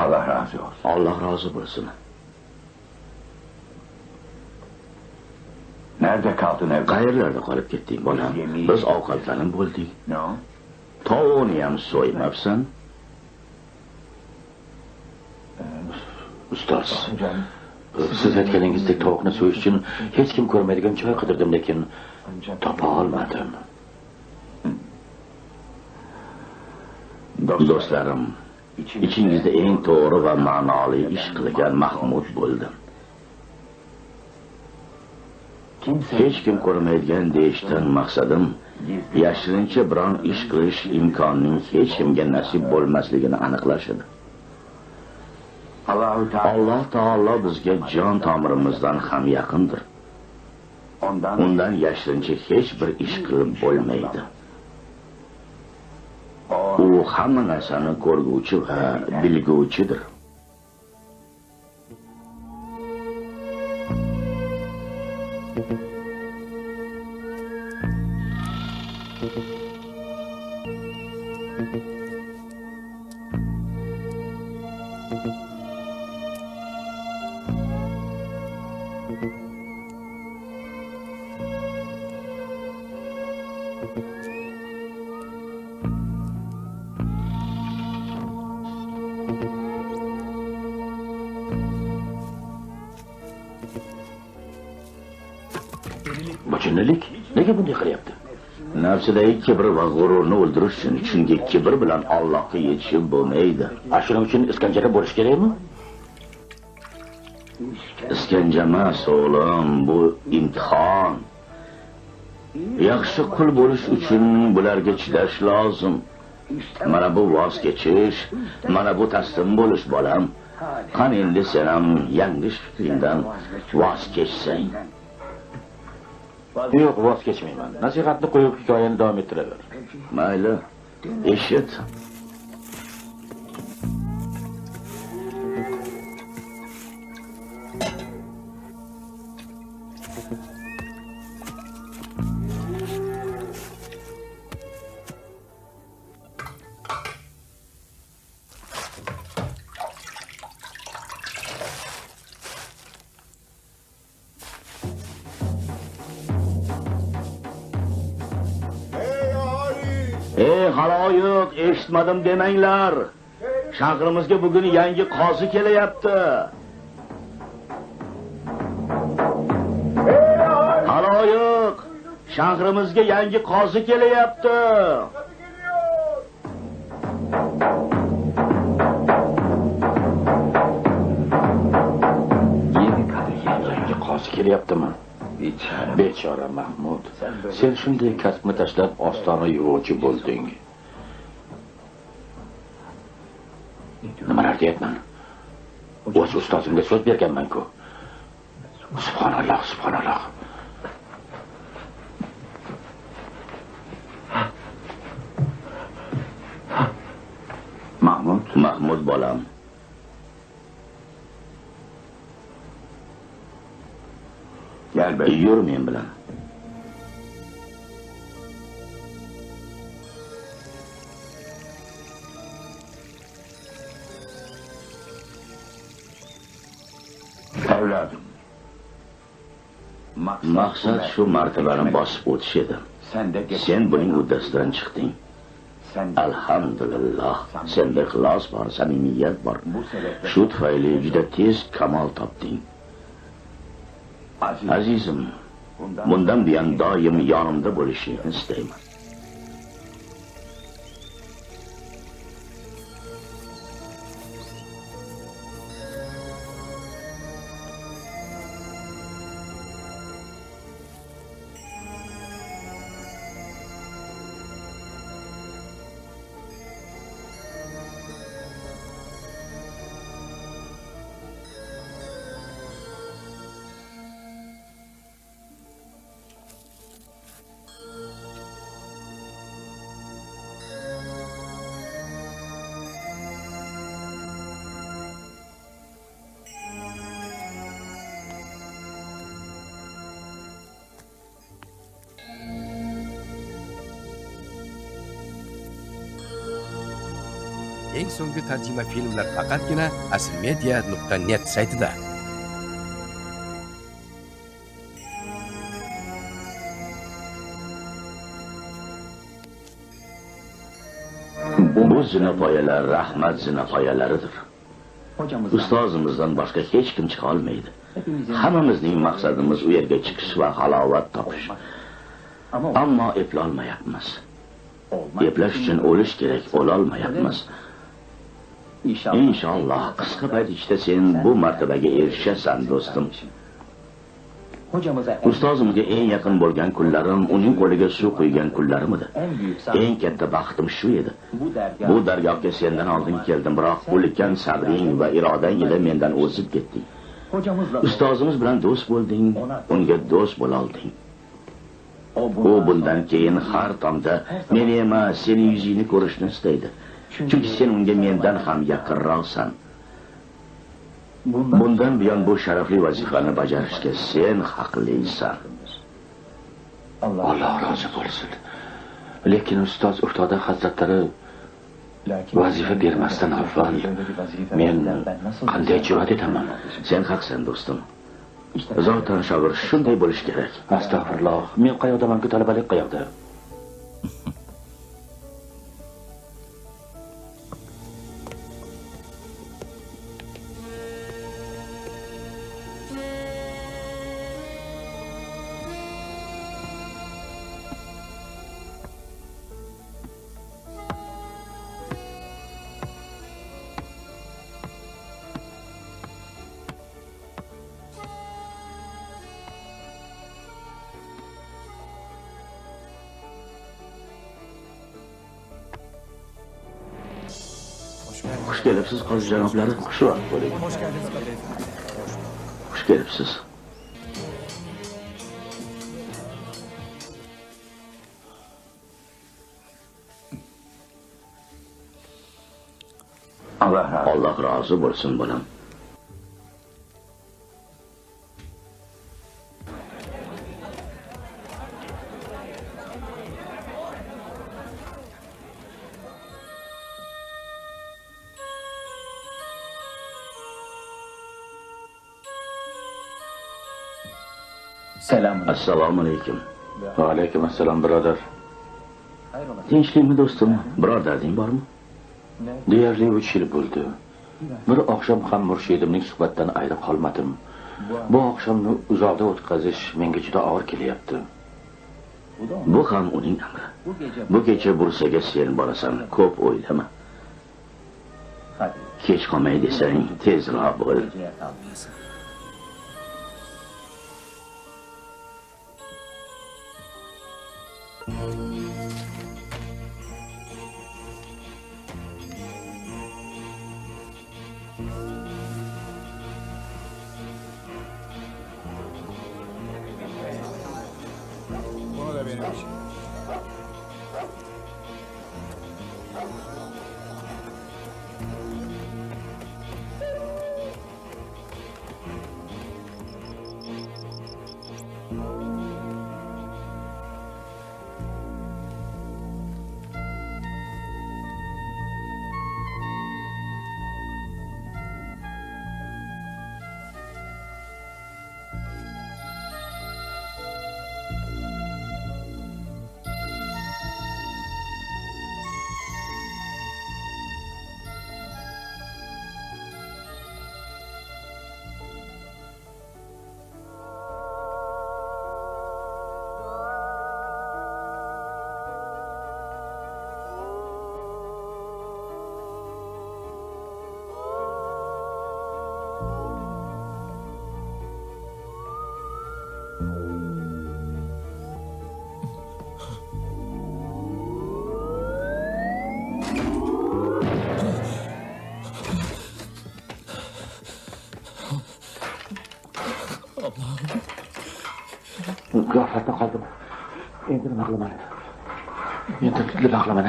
Allah razı olsun.
Alloh rozi bo'lsin.
Nerede kaldın evde?
Qayerlarda qolib ketding, bolam? Biz ovqatlanib bo'ldik. Tovuqni ham so'ymabsan.
Ustoz, siz aytganingizdek tovuqni so'yish uchun hech kim ko'rmaydigan joy qidirdim, lekin topa olmadim.
Do'stlarim, ichingizda eng to'g'ri va ma'noli ish qilgan Mahmud bo'ldi. Hech kim ko'rmaydigan deyishdan maqsadim, yashirincha biron ish qilish imkonining hech kimga nasib bo'lmasligini aniqlash edi. Alloh taolo bizga jon tomirimizdan ham yaqindir. Undan yashirincha hech bir ish qilib bo'lmaydi. U hamma narsani ko'rguvchi va bilguvchidir.
Bu jinnilik nega bunday qilyapti?
Nafsidagi kibr va g'ururni o'ldirish uchun, chunki kibr bilan Allohga yetishib bo'lmaydi.
Shuning uchun iskanjada bo'lish kerakmi?
Iskanja emas, o'g'lim, bu imtihon. Yaxshi qul bo'lish uchun bularga chidash lozim. Mana bu voz kechish, mana bu taslim bo'lish, bolam. Qani endi sen ham yanglish fikringdan voz kechsang.
Yo'q, voz kechmayman. Nasihatni qo'yib hikoyani davom ettiraver.
Mayli, eshit. Haloyiq, eshitmadim demanglar. Shahrimizga bugun yangi qozi kelyapti. Haloyiq, shahrimizga yangi qozi kelyapti.
Yangi qozi kelyaptimi? Bechora Mahmud, sen shunday kasbni tashlab ostona yuvuvchi bo'lding. Nimalar deyapman? O'z ustozimga so'z berganman-ku. Subhanalloh, subhanalloh.
Mahmud bolam.
Gel be.
Yur men bilan.
Evladım.
Maqsad shu martabani bosib o'tish edi. Sen buning uddasidan chiqding. Alhamdulillah. Senda ixlos bor, samimiyat bor. Shu tufayli juda tez kamol topding. Azizim, bundan buyon doim yonimda bo'lishingni istayman.
Eng so'nggi tarjima filmlar faqatgina aslmedia.net saytida.
Bu zinapoyalar rahmat zinapoyalaridir. Ustozimizdan boshqa hech kim chiqa olmaydi. Hammamizning maqsadimiz u yerga chiqish va halovat topish. Ammo eplolmayapmiz. Eplash uchun o'lish kerak, o'lolmayapmiz. Inshaalloh qisqa payt ichida sen bu martabaga erishasan, do'stim. Ustozimga eng yaqin bo'lgan kunlarim uning qo'liga suv quygan kunlarim edi. Eng katta baxtim shu edi. Bu dargohga sendan oldin keldim, biroq ulkan sabring va irodang ila mendan o'zib ketding. Ustozimiz bilan do'st bo'lding, unga do'st bo'la olding. U bundan keyin har tomda meni emas, sening yuzingni ko'rishni istaydi. Chunki sen unga mendan ham yaqinroqsan. Bundan buyon bu sharafli vazifani bajarishga sen haqlisan.
Alloh rozi bo'lsin. Lekin ustoz Urtoda hazratlari vazifa bermasdan avval men qanday jur'at etaman?
Sen haqsan, do'stim. Zotan shogird shunday bo'lish kerak.
Astag'firulloh. Men qayoqdaman-ku, talabalik qayoqda?
Xush kelibsiz, qozi janoblari. Shu vaqt bo'ling. Xush kelibsiz. Alloh rozi bo'lsin, bolam. Assalomu alaykum.
Va alaykum assalom, birodar.
Tinchlikmi, do'stim? Birodaring bormi?
Deyarli 3 yil bo'ldi. Bir oqshom ham murshidimning suhbatdan ayrib qolmadim. Bu oqshomni uzoqda o'tkazish menga juda og'ir kelyapti.
Bu ham uning amri. Bu kecha Bursaga sen borasan, ko'p o'ylama. Kech qolmay desang, tezroq bo'l.
Bunu da benim için.
G'aflatda qoldim. Endi nima qilaman? Endi nima qilaman?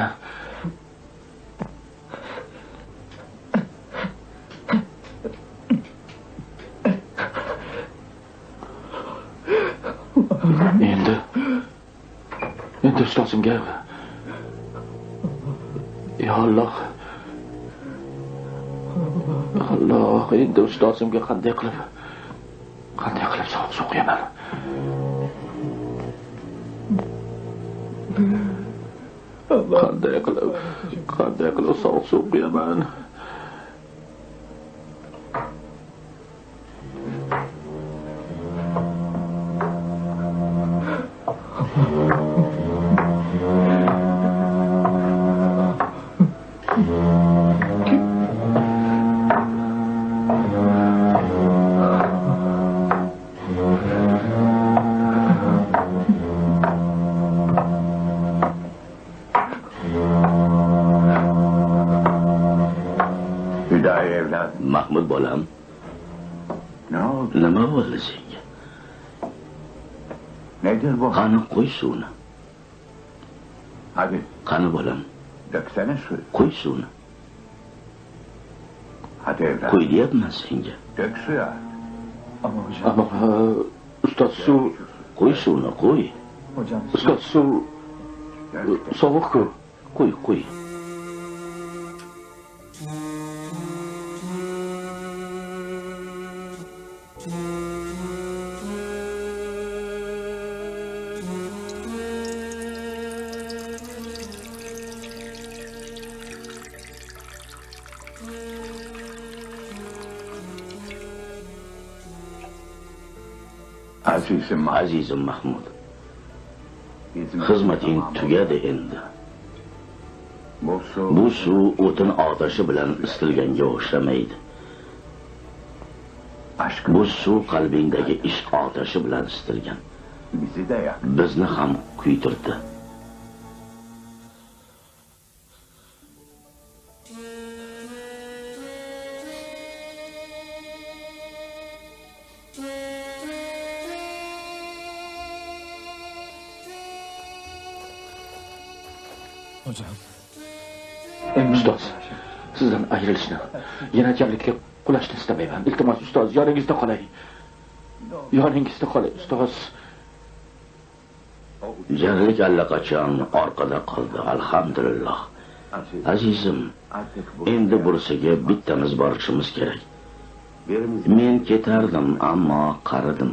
Endi ustozimga Ya Allah, endi ustozimga qanday qilib sovuq qo'yaman? Qanday qilib sovuq qo'yaman?
Mahmud bolam. Nima bo'ldi senga?
Nedir bu?
Qani qo'y suvni.
Hadi.
Qani bolam.
Döksene suyu.
Qo'y suvni.
Hadi evlat.
Qo'y deyapman senga.
Dök suya.
Ama ustoz suv,
Qo'y suvni, qo'y.
ustoz suv sovuq-ku.
Qo'y. Azizim Mahmud. Xizmating tugadi endi. Bu suv o'tin otashi bilan isitilganga o'xshamaydi. Bu suv qalbingdagi ishq otashi bilan isitilgan. Bizni ham kuydirdi.
Ustoz, sizdan ayrilishni, yana jamlikka qulashni istamayman. Iltimos ustoz, yoningizda qolay. Ustoz.
Jarlik allaqachon orqada qoldi, alhamdulillah. Azizim, endi bursaga bittamiz borishimiz kerak. Men ketardim, ammo qaridim.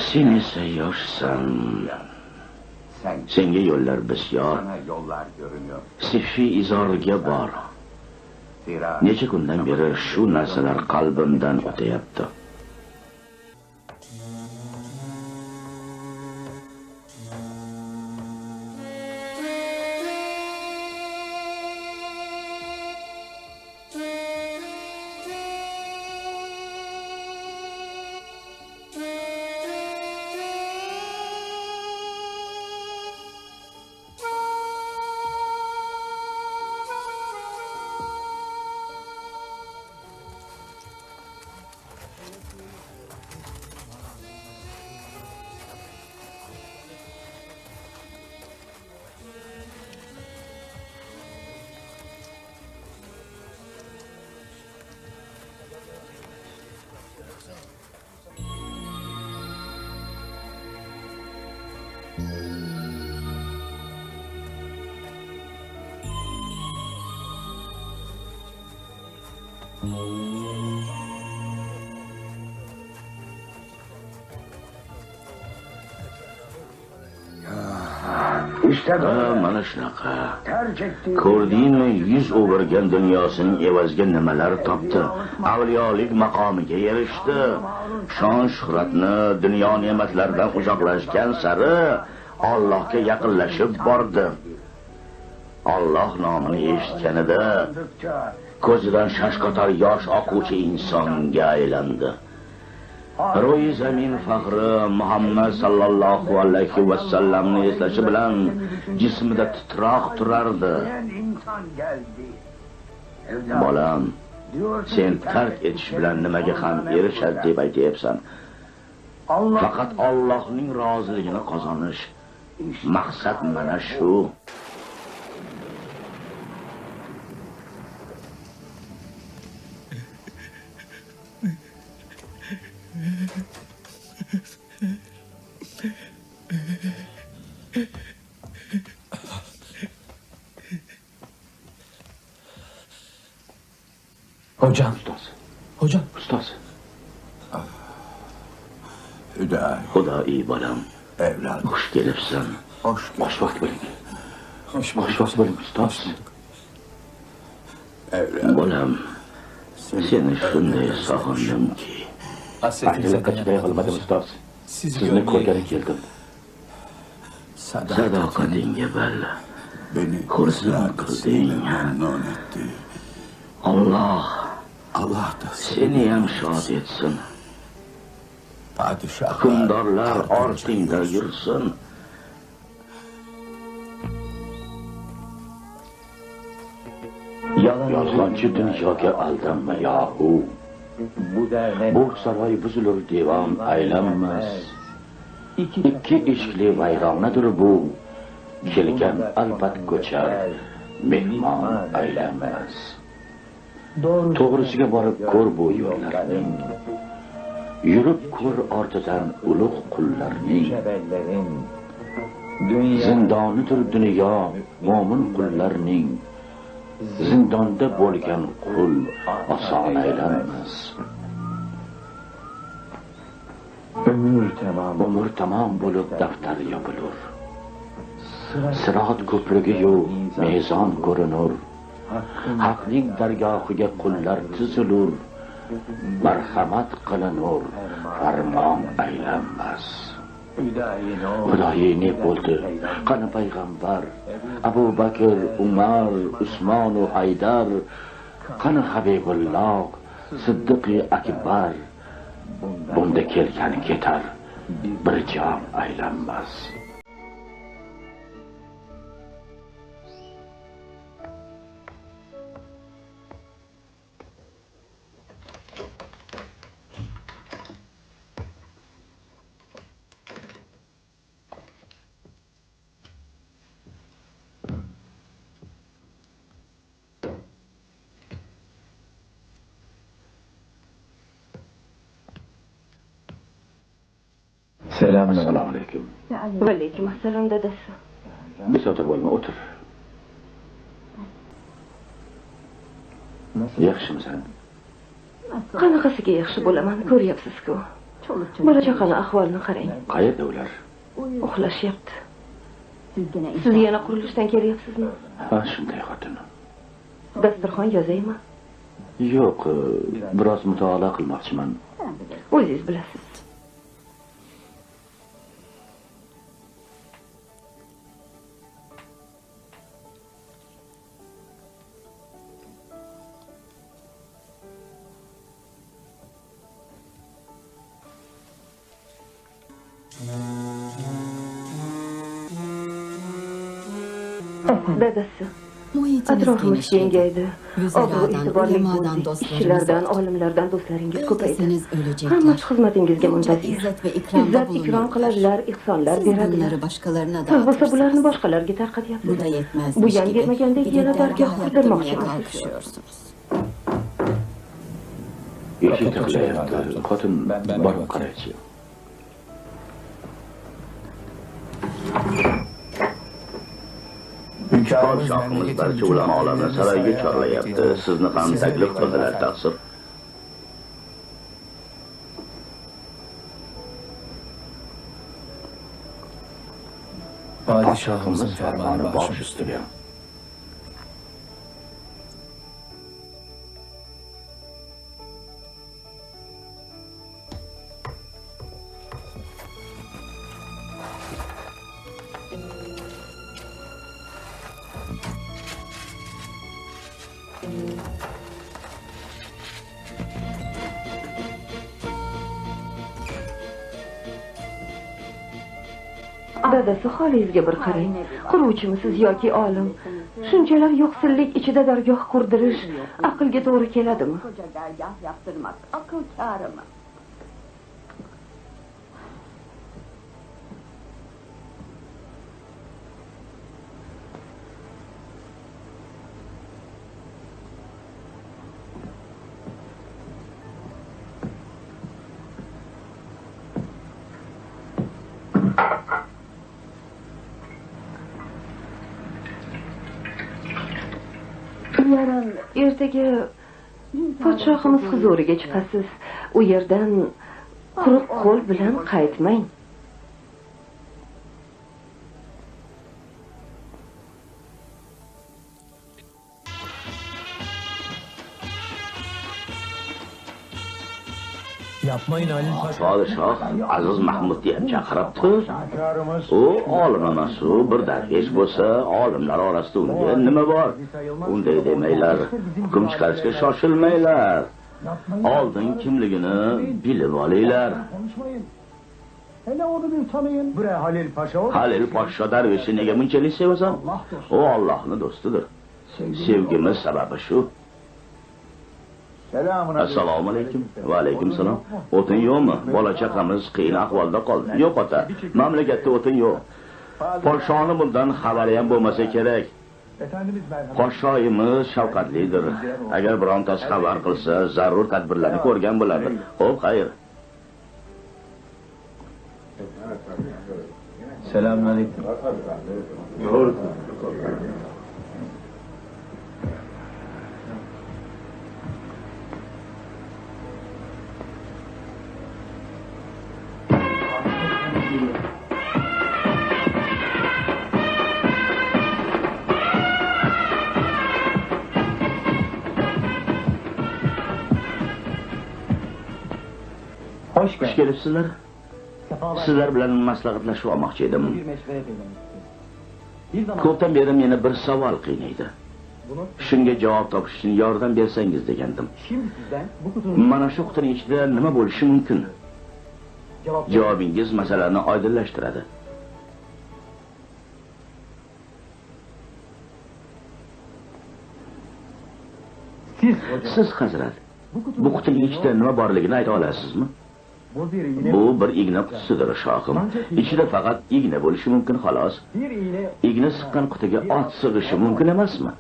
Sen esa yoshsan. Senga yo'llar bisyor. Sifi izoriga bor. Necha kundan beri shu narsalar qalbimdan o'tayapti. Mana shunaqa. Ko'rdingmi, yuz o'girgan dunyosining evaziga nimalar topdi? Avliyolik maqomiga erishdi. Shon shuhratni, dunyo ne'matlaridan uzoqlashgan sari Allohga yaqinlashib bordi. Alloh nomini eshitganida ko'zidan shashqator yosh oquvchi insonga aylandi. Ro'yi zamin faxri Muhammad sallallohu alayhi va sallamni eslashi bilan jismida titroq turardi. Bolam, sen tark etish bilan nimaga ham erishadi deb aytyapsan. Faqat Allohning roziligini qozonish. Maqsad mana shu.
Hocam.
Ustoz.
Hocam.
Ustoz.
Xudoiy bolam,
Evladım.
xush kelibsan.
Hoş
Bosh vaqt bo'ling. Bosh vaqt bo'ling, ustoz.
Evladım.
Bolam, seni shunday sog'indimki.
Aytilib chiday qilmadim, ustoz. Sizni ko'rgani keldim.
Sadoqatingga balla.
Beni
Xursand qilding.
memnun etti.
Alloh
Allah da
seni ham shod etsin.
padişahlar
Hukmdorlar ortingda yursin.
Yolg'onchi dunyoga aldanma yahu. Bu saroy buzilur divan aylanmas. Ikki ishli vayronadir bu. Kelgan albat ko'char, mehmon aylanmas. To'g'risiga borib ko'r bu yo'llarning. Yurib ko'r ortidan ulug' qullarning. Zindonidir dunyo mo'min qullarning. Zindonda bo'lgan qul oson aylanmas. Umr tamom bo'lib daftar yopilur. Sirat ko'prigi yo'q, mezon ko'rinur. Haqning dargohiga qullar tizilur. Marhamat qilinur, farmon aylanmas. Xudoyi ne bo'ldi? Qani payg'ambar, Abu Bakr, Umar, Usmon va Haydar, qani Habibulloh, Siddiq akbar. Bunda kelgan ketar, bir jon aylanmas. Assalomu alaykum.
Va alaykum assalom dadasi.
Bezovta bo'lma, o'tir. Yaxshimisan?
Qanaqasiga yaxshi bo'laman, ko'ryapsiz-ku. Bola chaqani ahvolini qarang.
Qayerda ular?
Uxlashyapti. Siz yana qurilishdan kelyapsizmi?
Ha, shunday xotin.
Dasturxon yozaymi?
Yo'q, biroz mutolaa qilmoqchiman.
O'zingiz bilasiz. Dadasi, atrofimiz kengaydi. Obro' e'tiborli bo'ldik. Ishchilardan, olimlardan do'stlaringiz ko'paydi. Hammasi xizmatingizga muntazir. Izzat ikrom qiladilar, ihsonlar beradilar. Bo'lsa bularni boshqalarga tarqatyapsiz. Bu ham yetmagandek yana barga qurdirmoqchimisiz?
Eshik taqlayapti. Xotin borib qaraychi.
Podshohimiz barcha ulamolarni saroyga chorlayapti. Sizni ham taklif qildilar, taqsir.
Podshohimiz farmoni bosh ustiga.
Dadasi holingizga bir qarang. Quruvchimisiz yoki olim? Shunchalar yo'qsillik ichida dargoh qurdirish aqlga to'g'ri keladimi?
Koca dergah yaptırmak akıl kârı mı?
Yarın ertaga podshohimiz huzuriga chiqasiz. U yerdan quruq qo'l bilan qaytmang.
Yapmayın Halil Paşa.
Podshoh Aziz Mahmudni ham chaqiribdi. U olim emas, u bir darvesh bo'lsa, olimlar orasida unga nima bor? Unday demanglar, hukm chiqarishga shoshilmanglar. Oldin kimligini bilib olinglar.
Hele onu bir tanıyın. Buraya Halil Paşa olur.
Halil Paşa darveshi nega bunchalik sevasan? U Allohning do'stidir. Sevgimiz sababi shu. Assalomu alaykum. Va alaykum salom. O'tin yo'qmi? Bola chaqamiz qiyin ahvolda qoldi. Yo'q ota, mamlakatda o'tin yo'q. Podshohning bundan xabari ham bo'lmasa kerak. Podshohimiz shafqatlidir. Agar birontasi xabar qilsa, zarur tadbirlarni ko'rgan bo'ladi. Xo'p, xayr.
Selamun aleyküm.
Xush kelibsizlar. Sizlar bilan maslahatlashib olmoqchi edim. Ko'pdan beri meni bir savol qiynaydi. Shunga javob topish uchun yordam bersangiz degandim. Mana shu qutining ichida nima bo'lishi mumkin? Javobingiz masalani oydinlashtiradi. Siz hazrat, bu qutining ichida nima borligini ayta olasizmi? Bu bir igna qutisidir shohim. Ichida faqat igna bo'lishi mumkin xolos. Igna siqqan qutiga ot sig'ishi mumkin emasmi?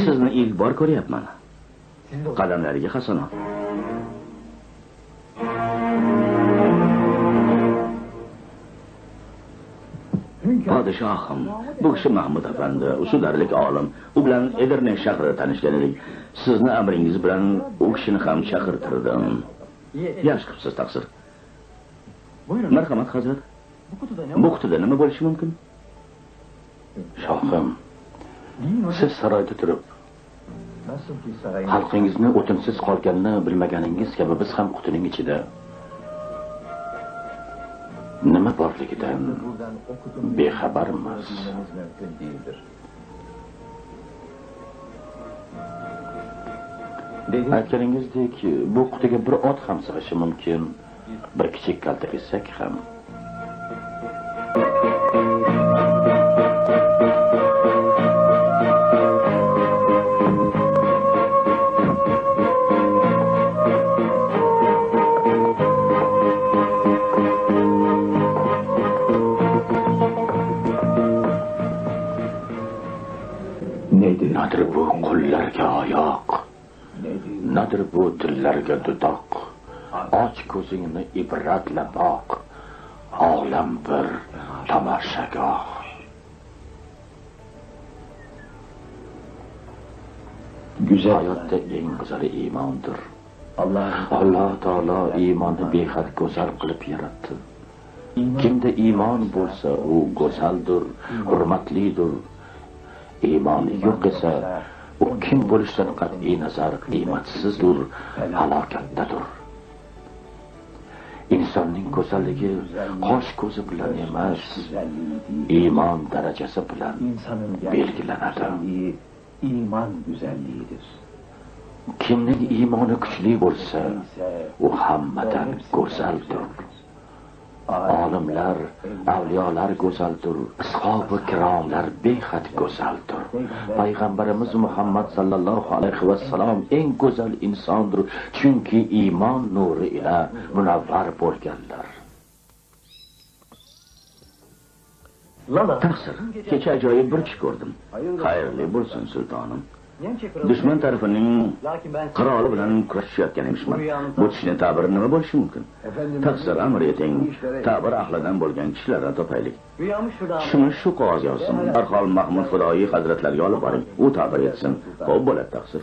Sizni ilk bor ko'ryapman. Qadamlariga hasanot. Podshohim, bu kishi Mahmud afandi, usudarlik olim. U bilan Edirne shahrida tanishgan edik. Sizni amringiz bilan u kishini ham chaqirtirdim. Yaxshi qilibsiz taqsir. Marhamat hazrat. Bu qutida nima bo'lishi mumkin?
Shohim, siz saroyda turib xalqingizni o'tinsiz qolganini bilmaganingiz kabi biz ham qutining ichida nima borligidan bexabarmiz. Aytganingizdek, bu qutiga bir ot ham sig'ishi mumkin, bir kichik kalta kesak ham. Nadir bu qo'llarga oyoq, nadir bu dillarga dudoq, och ko'zingni ibratla boq, olam bir tomoshagoh. Hayotda eng go'zali iymondir. Alloh taolo iymonni behad go'zal qilib yaratdi. Kimda iymon bo'lsa, u go'zaldir, hurmatlidir. Iymoni yo'q esa, u kim bo'lishidan qat'iy nazar qiymatsizdir, halokatdadir. Insonning go'zalligi qosh ko'zi bilan emas, iymon darajasi bilan belgilanadi.
İman güzelliğidir.
Kimning iymoni kuchli bo'lsa, u hammadan go'zaldir. Olimlar, avliyolar go'zaldir, ashobi kiromlar behad go'zaldir. Payg'ambarimiz Muhammad sallallohu alayhi va sallam eng go'zal insondir, chunki iymon nuri ila munavvar bo'lganlar.
Taqsir, kecha ajoyib bir tush ko'rdim. Xayrli bo'lsin sultonim. Dushman tarafining qiroli bilan kurashayotgan emishman. Bu tushning ta'biri nima bo'lishi mumkin? Taqsir, amr eting, ta'bir ahlidan bo'lgan kishilarni topaylik. Shuni shu qog'ozga yozsin. Darhol Mahmud Xudoyi hazratlariga olib boring. U ta'bir etsin. Xo'p bo'ladi, taqsir.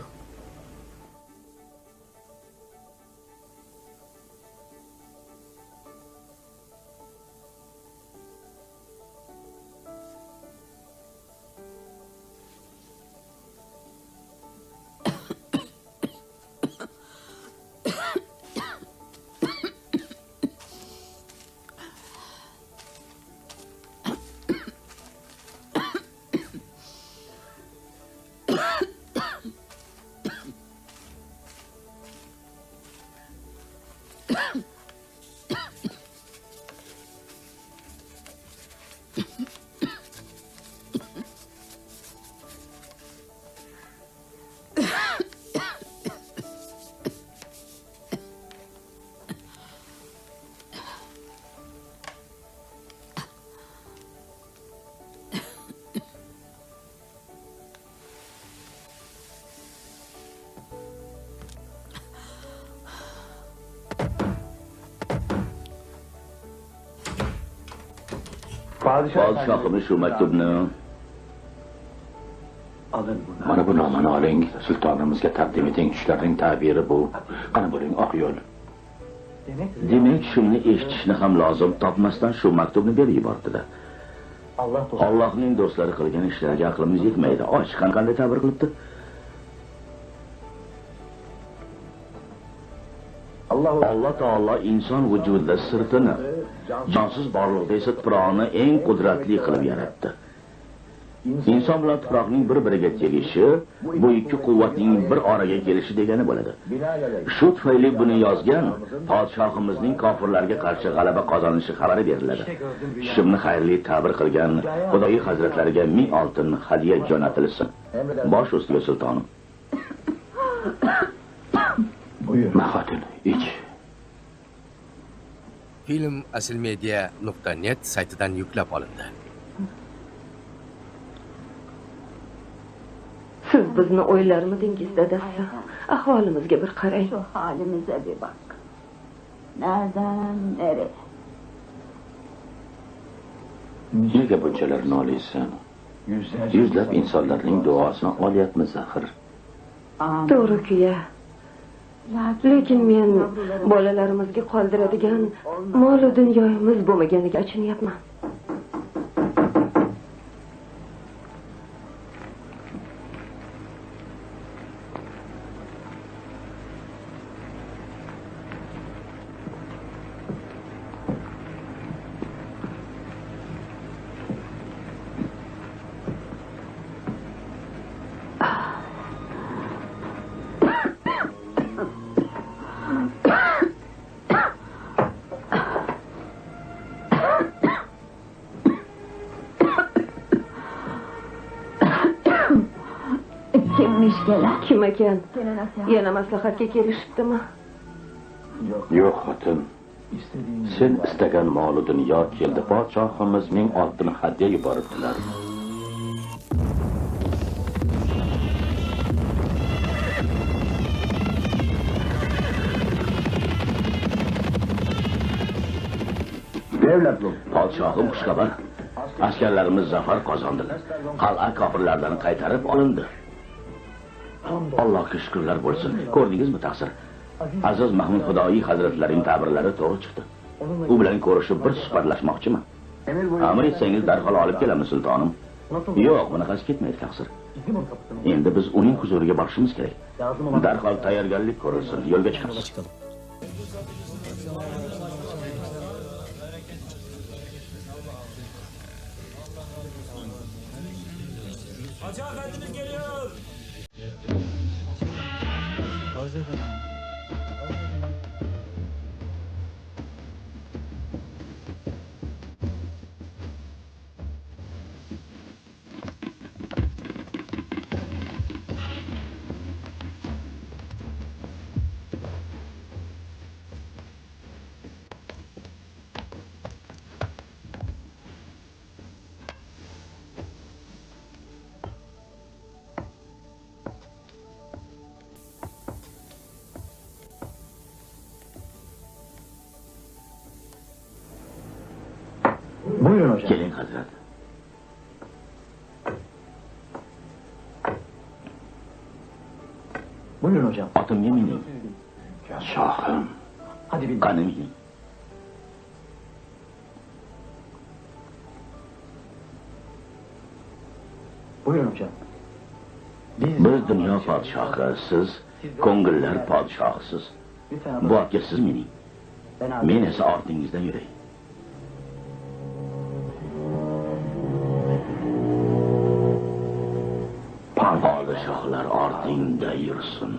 Podshohimiz shu maktubni
mana bu nomani oling, sultonimizga taqdim eting. Tushlarning ta'biri bu. Qani bo'ling, oq yo'l.
Demak, shuni eshitishni ham lozim topmasdan shu maktubni berib yubordi-da. Allohning do'stlari qilgan ishlarga aqlimiz yetmaydi. Ochiqdan qanday ta'bir qilibdi? Alloh taolo inson vujudida sirtini, jonsiz borliqda esa tuproqni eng qudratli qilib yaratdi. Inson bilan tuproqning bir-biriga tegishi, bu ikki quvvatning bir oraga kelishi degani bo'ladi. Shu tufayli buni yozgan podshohimizning kofirlarga qarshi g'alaba qozonishi xabari beriladi. Tushimni xayrli ta'bir qilgan Xudoyi hazratlariga 1000 oltin hadya jo'natilsin. Bosh ustiga sultonim.
Mahotin, ich.
Film asilmedia.net saytidan yuklab olindi.
Siz bizni o'ylarmidingiz, dadasi? Ahvolimizga bir qarang.
Şu halimize bir bak. Nereden nereye?
Nega bunchalar noliysan? Yuzlab insonlarning duosini olyapmiz axir.
To'g'ri-ku-ya. Lekin men bolalarimizga qoldiradigan mol va dunyomiz bo'lmaganiga achinyapman. Kim ekan? Yana maslahatga kelishibdimi?
Yo'q, xotin. Sen istagan mol dunyo keldi. Podshohimiz 1000 oltin hadya yuboribdilar.
Podshohim xushxabar. Askarlarimiz zafar qozondilar. Qal'a kofirlardan qaytarib olindi. Allohga shukrlar bo'lsin. Ko'rdingizmi taqsir? Aziz Mahmud Xudoyi hazratlarining ta'birlari to'g'ri chiqdi. U bilan ko'rishib bir suhbatlashmoqchiman. Amr etsangiz darhol olib kelamiz sultonim. Yo'q, bunaqasi ketmaydi taqsir. Endi biz uning huzuriga borishimiz kerak. Darhol tayyorgarlik ko'rilsin. Yo'lga chiqamiz.
Hacı Efendimiz geliyor.
Buyurun hocam.
Keling hazrat.
Buyurun hocam.
Otimga mining.
Shohim,
Hadi bir
Qani mining.
Buyurun hocam.
Biz dunyo podshohi, siz ko'ngillar podshohisiz. Bu otga siz mining. Men esa ortingizdan yuray. Podshohlar ortingda yursin.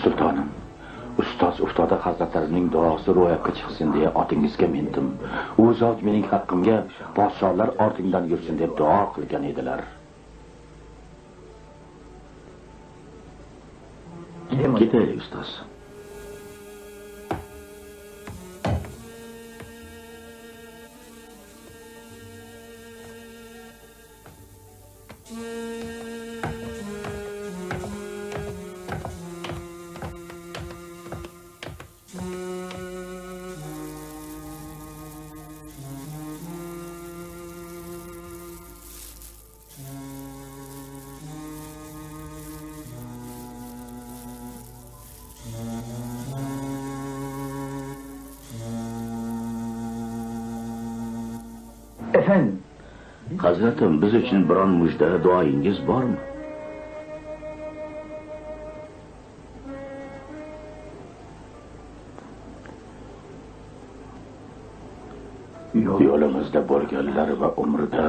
sultonim, ustoz uftoda hazratlarining duosi ro'yobga chiqsin deya otingizga mindim. U zot mening haqqimga podshohlar ortingdan yursin deb duo qilgan edilar.
Ketaylik ustoz.
Efendim.
Hazratim, biz uchun biron mujda duoyingiz bormi?
Yo'limizda bo'lganlar va umrida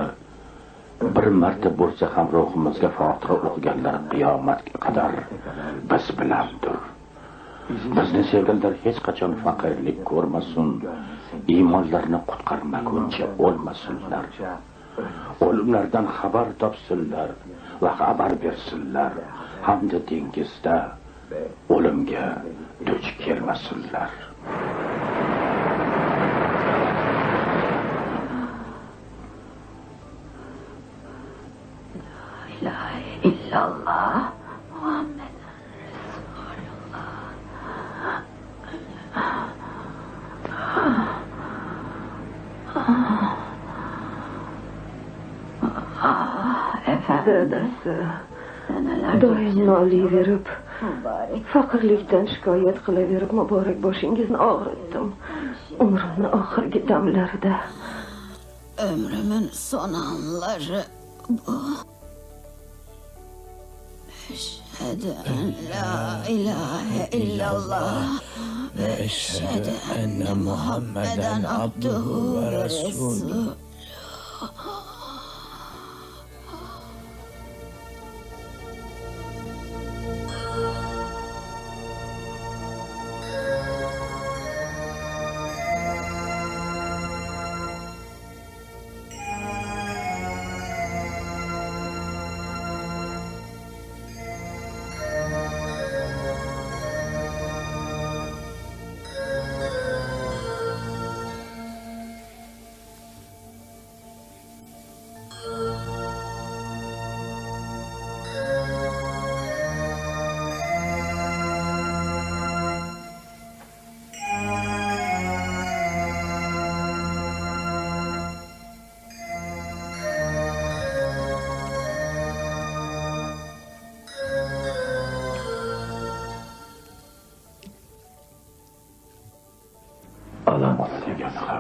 bir marta bo'lsa ham ruhimizga fotiha o'qiganlar qiyomatga qadar biz bilandir. Bizni sevganlar hech qachon faqirlik ko'rmasin, iymonlarini qutqarmaguncha o'lmasinlar. O'limlardan xabar topsinlar va xabar bersinlar, hamda dengizda o'limga duch kelmasinlar.
La ilahe illallah Muhammed Resulullah.
Efendim, dadasi doim noliyverib, faqirlikdan shikoyat qilaverib muborak boshingizni og'ritdim. Umrimni oxirgi damlarida.
Ömrümün son anları bu. Eşhedü en la ilahe illallah ve eşhedü enne Muhammeden abduhu ve resulüh.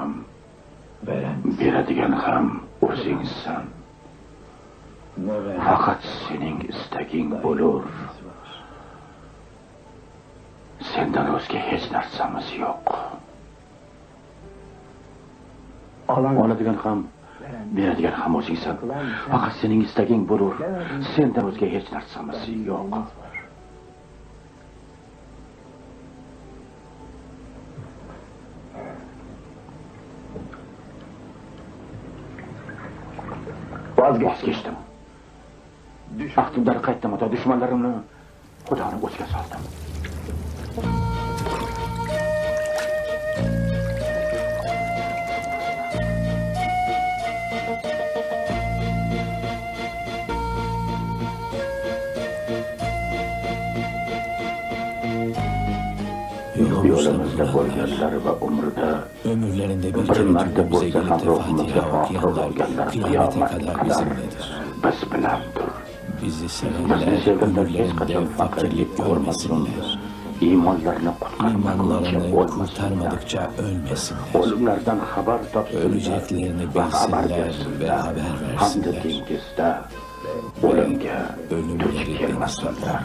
ham, beradigan ham o'zingsan. Faqat sening istaging bo'lur. Sendan o'zga hech narsamiz yo'q. Oladigan ham, beradigan ham o'zingsan. Faqat sening istaging bo'lur. Sendan o'zga hech narsamiz yo'q. Vazgeçtim. Ahdimdan qaytdim, ota dushmanlarimni Xudoning o'ziga soldim. Yo'limizda bo'lganlar va umrda bir marta bo'lsa ham ruhimizga oqib olganlar qiyomatga qadar biz bilandir. Bizni sevganlar hech qachon faqirlik ko'rmasinlar. Iymonlarini qutqarmaguncha o'lmasinlar. O'limlardan xabar topsinlar. O'lajeklerini bilsinlar ve haber versinler. Hamda dengizda o'limga duch kelmasinlar.